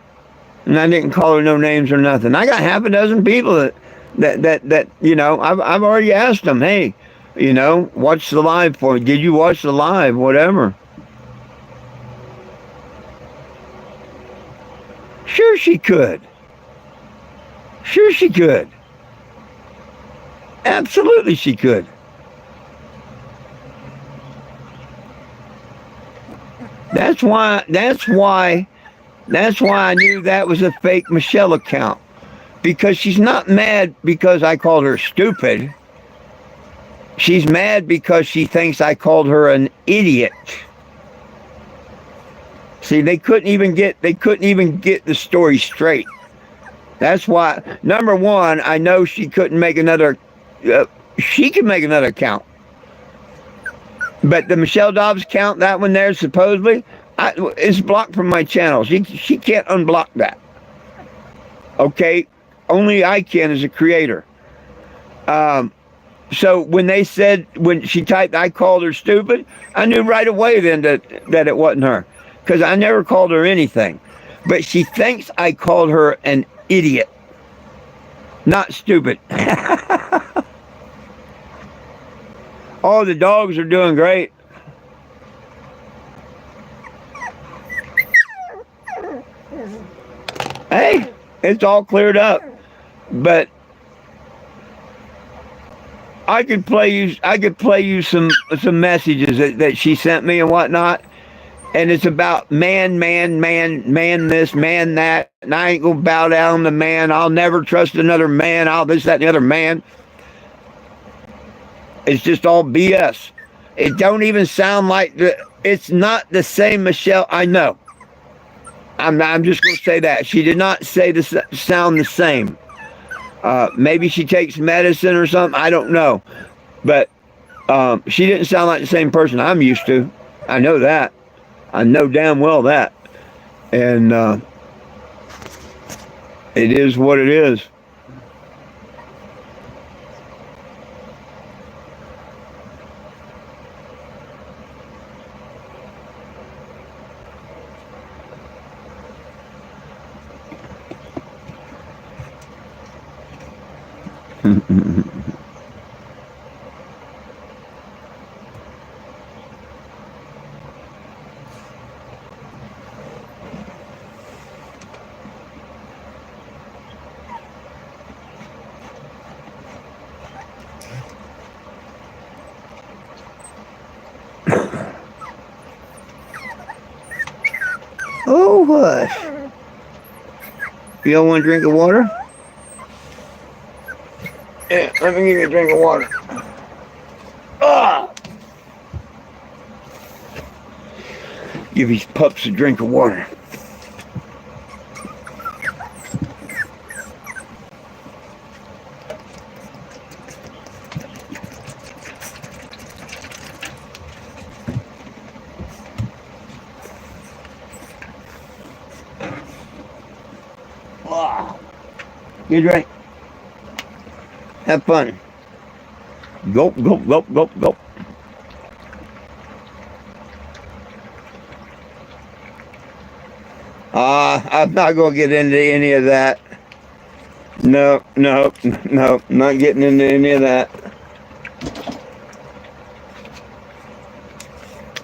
And I didn't call her no names or nothing. I got half a dozen people that I've already asked them, hey, watch the live for me. Did you watch the live? Whatever. Sure she could. Sure she could. Absolutely she could. That's why I knew that was a fake Michelle account. Because she's not mad because I called her stupid. She's mad because she thinks I called her an idiot. See, they couldn't even get the story straight. That's why, number one, I know she couldn't make another. She can make another account, but the Michelle Dobbs account, that one there, supposedly, is blocked from my channel. She can't unblock that. Okay? Only I can as a creator. So when they said, when she typed, I called her stupid, I knew right away then that it wasn't her. Because I never called her anything. But she thinks I called her an idiot, not stupid. Oh, the dogs are doing great. Hey, it's all cleared up. But I could play you some messages that she sent me and whatnot. And it's about man this, man that, and I ain't gonna bow down to man. I'll never trust another man. I'll this, that, and the other man. It's just all BS. It don't even sound like it's not the same Michelle. I know. I'm just gonna say that she did not sound the same. Maybe she takes medicine or something. I don't know, but she didn't sound like the same person I'm used to. I know that. I know damn well that. And it is what it is. Oh, hush. You don't want a drink of water? Yeah, let me give you a drink of water. Ah! Give these pups a drink of water. Ah. Good drink. Have fun. Gulp, gulp, gulp, gulp, gulp. I'm not going to get into any of that. No, no, no, not getting into any of that.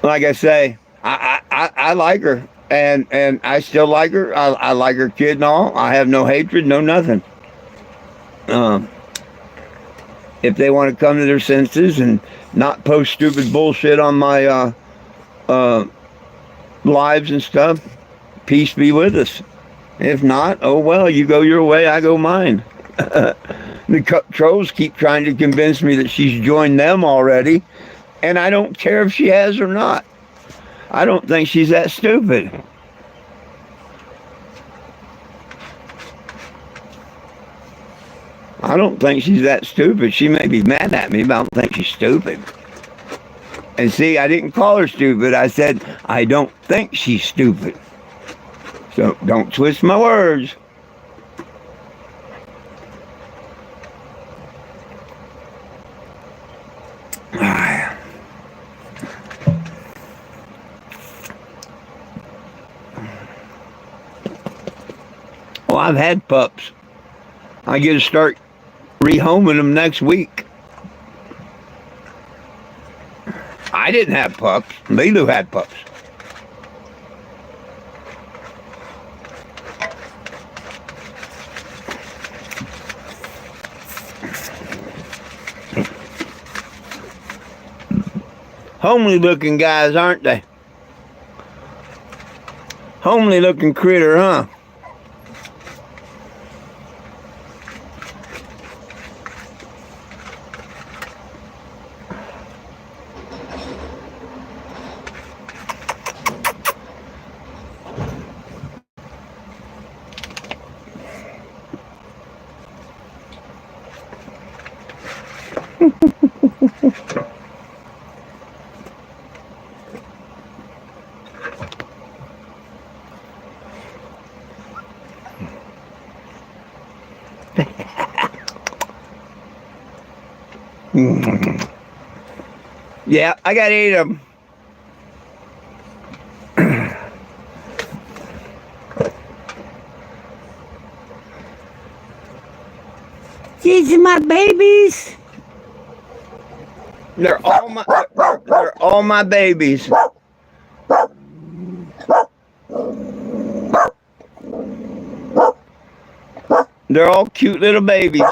Like I say, I like her, and I still like her. I like her kid and all. I have no hatred, no nothing. If they want to come to their senses and not post stupid bullshit on my lives and stuff, peace be with us. If not, oh well, you go your way, I go mine. The trolls keep trying to convince me that she's joined them already, and I don't care if she has or not. I don't think she's that stupid. I don't think she's that stupid. She may be mad at me, but I don't think she's stupid. And see, I didn't call her stupid. I said, I don't think she's stupid. So don't twist my words. Well, I've had pups. I get to start rehoming them next week. I didn't have pups. Lulu had pups. Homely looking guys, aren't they? Homely looking critter, huh? Yeah, I got 8 of them. These are my babies. They're all my babies. They're all cute little babies.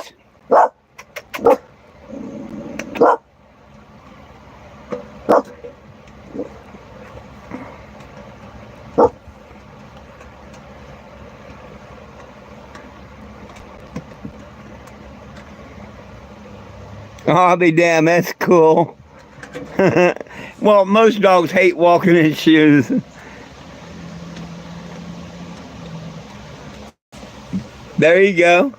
Oh, I'll be damned, that's cool. Well, most dogs hate walking in shoes. There you go.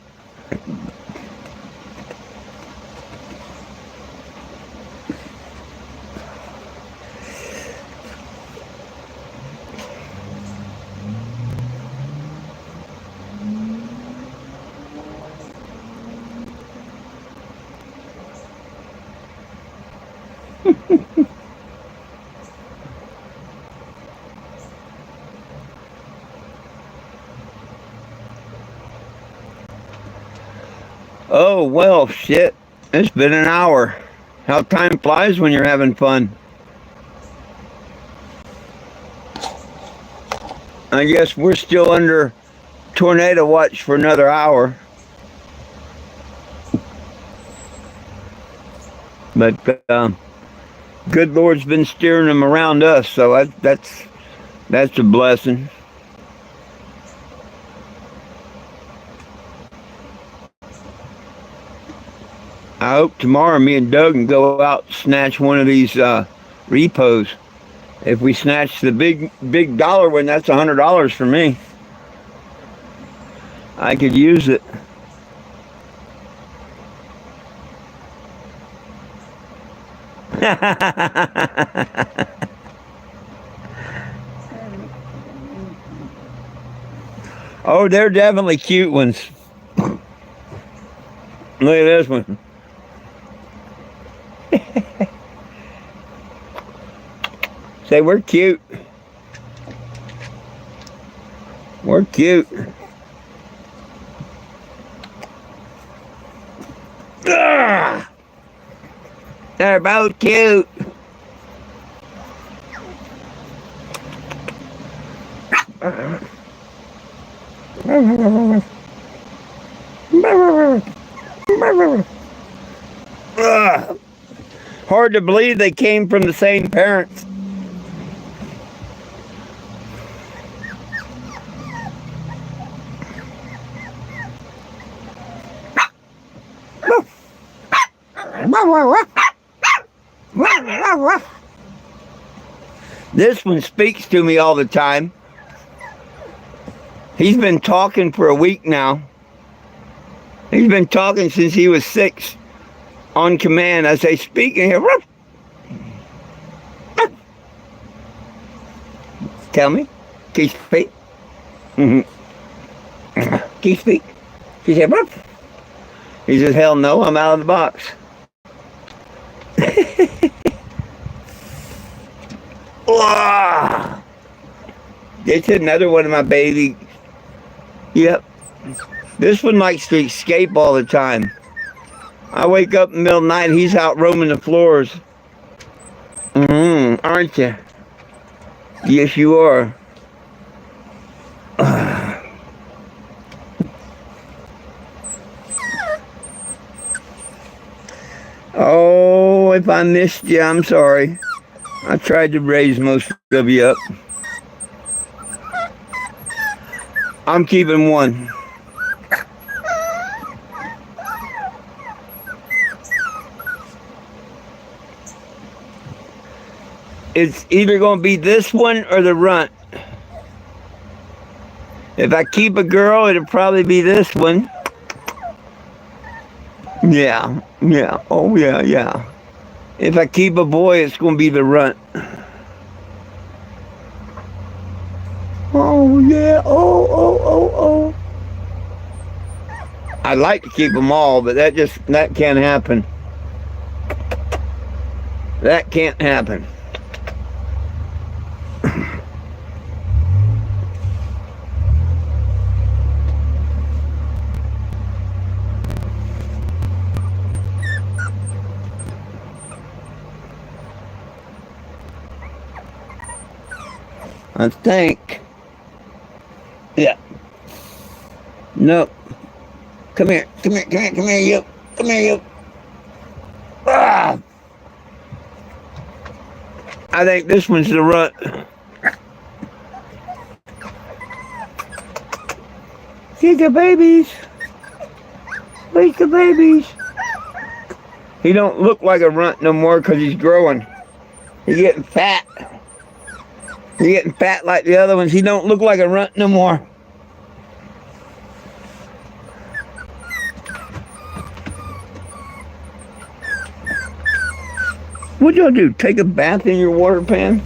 Oh, well, shit. It's been an hour. How time flies when you're having fun. I guess we're still under tornado watch for another hour. But good Lord's been steering them around us, so that's a blessing. I hope tomorrow me and Doug can go out and snatch one of these repos. If we snatch the big dollar one, that's $100 for me. I could use it. Oh, they're definitely cute ones. Look at this one. Say, we're cute. We're cute. Ugh! They're both cute. Ugh. Hard to believe they came from the same parents. This one speaks to me all the time. He's been talking for a week now. He's been talking since he was 6 on command. I say, speak in here. Tell me. Can you speak? Can you speak? He said, what? He says, hell no, I'm out of the box. It's another one of my baby. Yep. This one likes to escape all the time. I wake up in the middle of the night, he's out roaming the floors. Aren't you? Yes, you are. Oh, if I missed you, I'm sorry. I tried to raise most of you up. I'm keeping one. It's either going to be this one or the runt. If I keep a girl, it'll probably be this one. Yeah. Oh, yeah. If I keep a boy, it's going to be the runt. Oh, yeah. Oh. I'd like to keep them all, but that can't happen. That can't happen. I think. Yeah. No. Come here, you. Come here, you. Ah! I think this one's the runt. See the babies. Where's the babies? He don't look like a runt no more because he's growing. He's getting fat. He's getting fat like the other ones. He don't look like a runt no more. What'd y'all do? Take a bath in your water pan?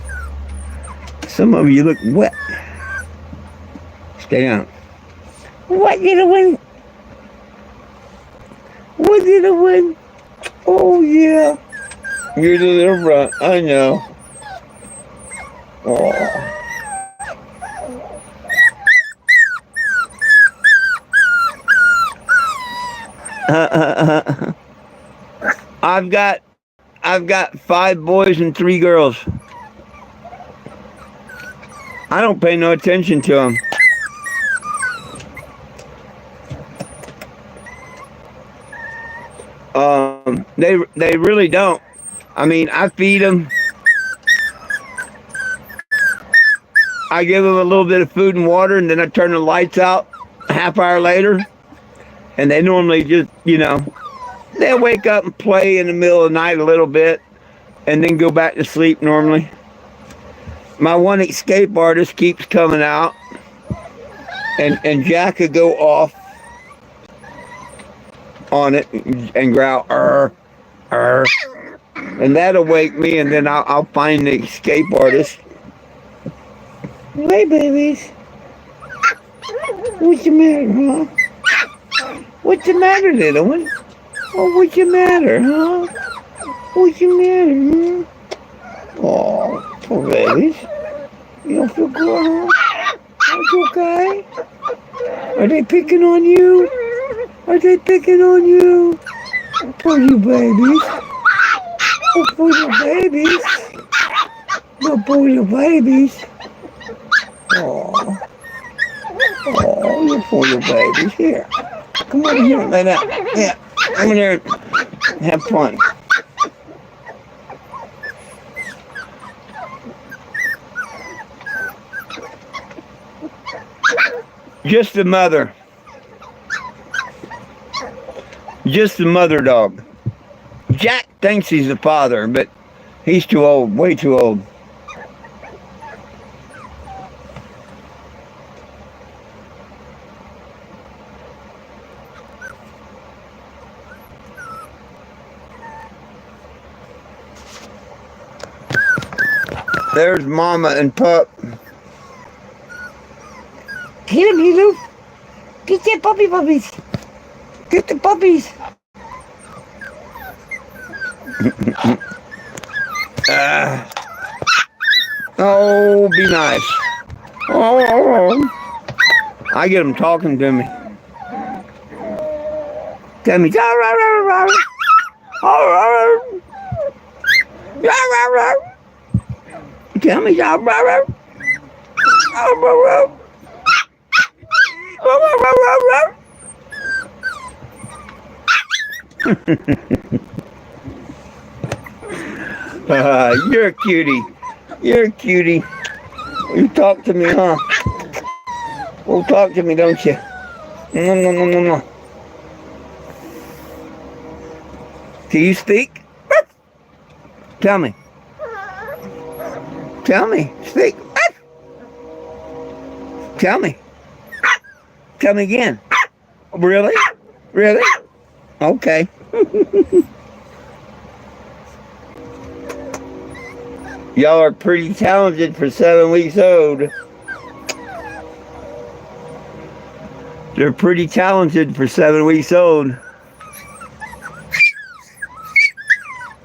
Some of you look wet. Stay down. What little one? What little one? Oh yeah. You're the little runt. I know. Oh. I've got 5 boys and 3 girls. I don't pay no attention to them. They really don't. I mean, I feed them. I give them a little bit of food and water, and then I turn the lights out a half hour later. And they normally just, they'll wake up and play in the middle of the night a little bit and then go back to sleep normally. My one escape artist keeps coming out, and Jack could go off on it and growl, "Arr, arr," and that'll wake me, and then I'll find the escape artist. Hey, babies. What's the matter, huh? What's the matter, little one? Oh, what's the matter, huh? What's the matter, huh? Oh, poor babies. You don't feel good, huh? It's okay. Are they picking on you? Are they picking on you? Poor you babies. Oh, poor you babies. No, poor you babies. Oh, you poor you babies. Here. Come over here and lay down. Yeah, come in here and have fun. Just the mother. Just the mother dog. Jack thinks he's the father, but he's too old, way too old. There's Mama and Pup. Get him, Hilo. Get the puppies. Get the puppies. Oh, be nice. Oh, I get them talking to me. Tell me, tell me, you're a cutie. You're a cutie. You talk to me, huh? Well, talk to me, don't you? No. Can you speak? Tell me. Tell me. Speak. Tell me. Tell me again. Really? Really? Okay. Y'all are pretty talented for 7 weeks old. They're pretty talented for 7 weeks old.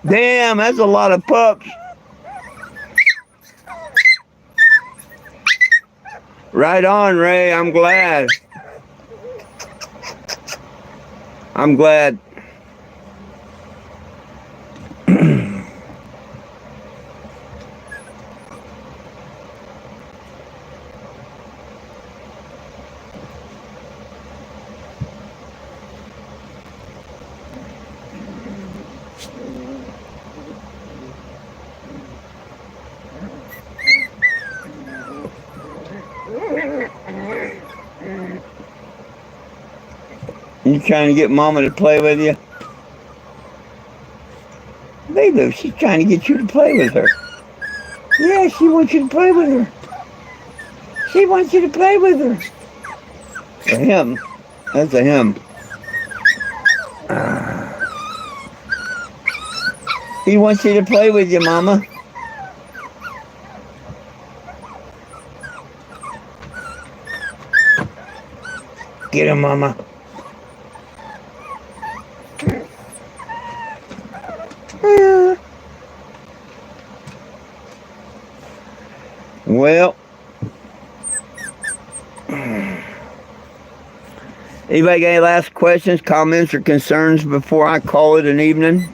Damn, that's a lot of pups. Right on, Ray. I'm glad. I'm glad. You trying to get Mama to play with you? Lulu, she's trying to get you to play with her. Yeah, she wants you to play with her. She wants you to play with her. A him. That's a him. He wants you to play with you, Mama. Get him, Mama. Well, anybody got any last questions, comments, or concerns before I call it an evening?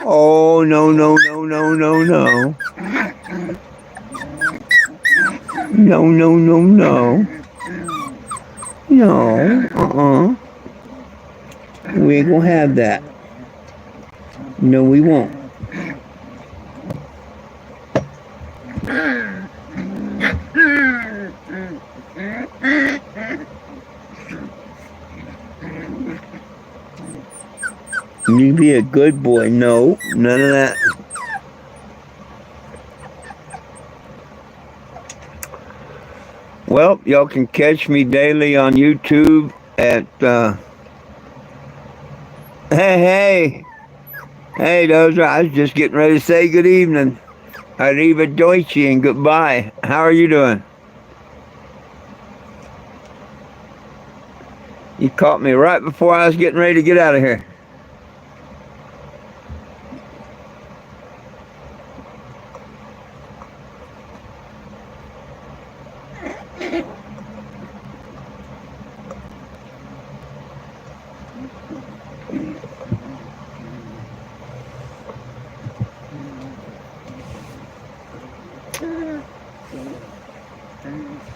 Oh, no, no, no, no, no, no. No, no, no, no. No, We ain't gonna have that. No, we won't. You be a good boy. No, none of that. Well, y'all can catch me daily on YouTube at, hey, Dozer, I was just getting ready to say good evening. Arrivederci and goodbye. How are you doing? You caught me right before I was getting ready to get out of here.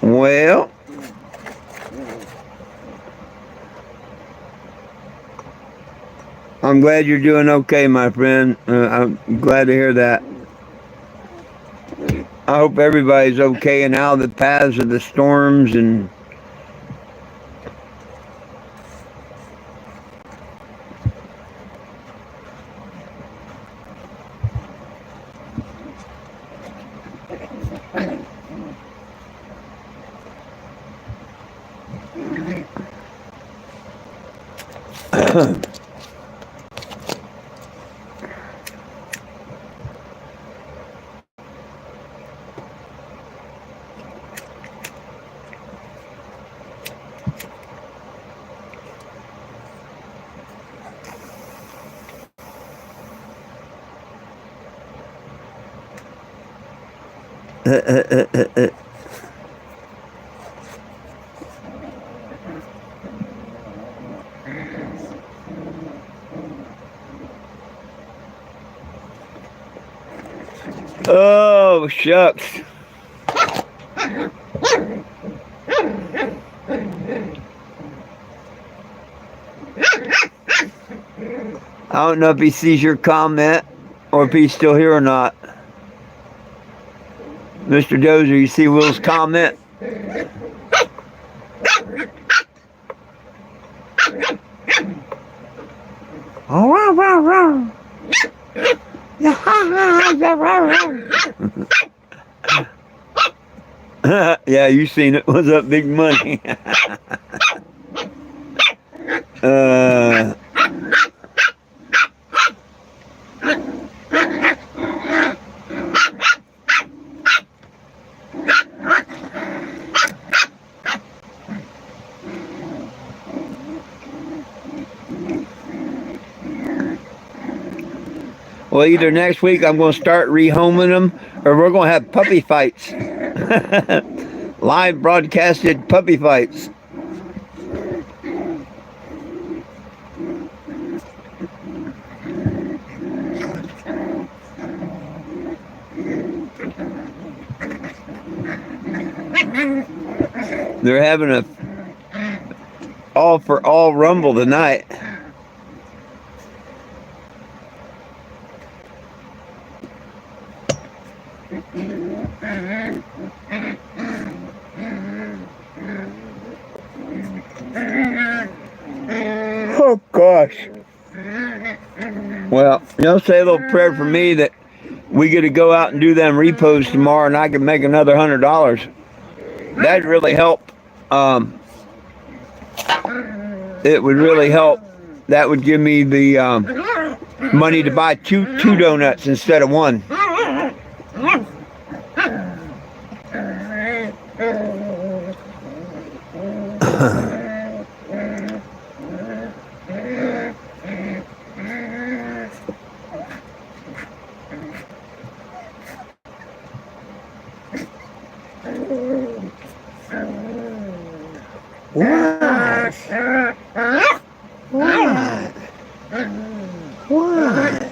Well, I'm glad you're doing okay, my friend. I'm glad to hear that. I hope everybody's okay and out of the paths of the storms and oh, shucks. I don't know if he sees your comment or if he's still here or not. Mr. Dozer, you see Will's comment? Yeah, you seen it. What's up, big money? Well, either next week I'm going to start rehoming them, or we're going to have puppy fights. Live broadcasted puppy fights. They're having a all for all rumble tonight. Oh gosh. Well, say a little prayer for me that we get to go out and do them repos tomorrow, and I can make another $100. That'd really help. It would really help. That would give me the money to buy two donuts instead of one. What? What? What?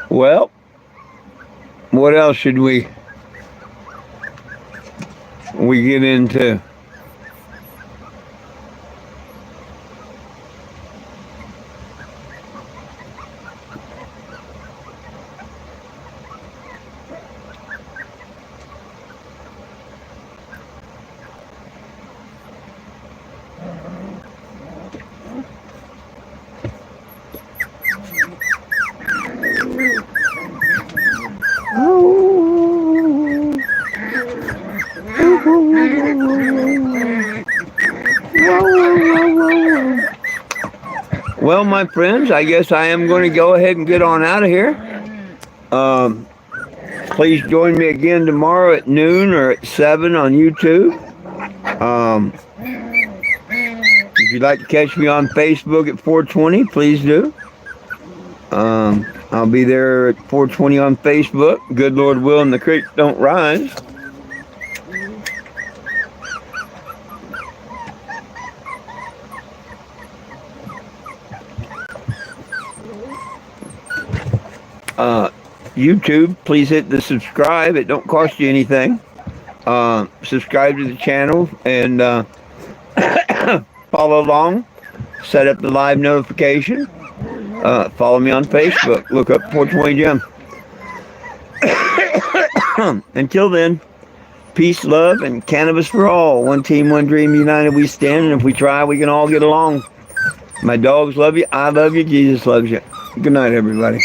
Well, what else should we get into? Well, my friends, I guess I am going to go ahead and get on out of here. Please join me again tomorrow at noon or at 7 on YouTube. If you'd like to catch me on Facebook at 420, please do. I'll be there at 420 on Facebook. Good Lord willing, the creek don't rise. YouTube, please hit the subscribe. It don't cost you anything. Subscribe to the channel and follow along. Set up the live notification. Follow me on Facebook. Look up 420 Jim. Until then, peace, love, and cannabis for all. One team, one dream, united we stand. And if we try, we can all get along. My dogs love you. I love you. Jesus loves you. Good night, everybody.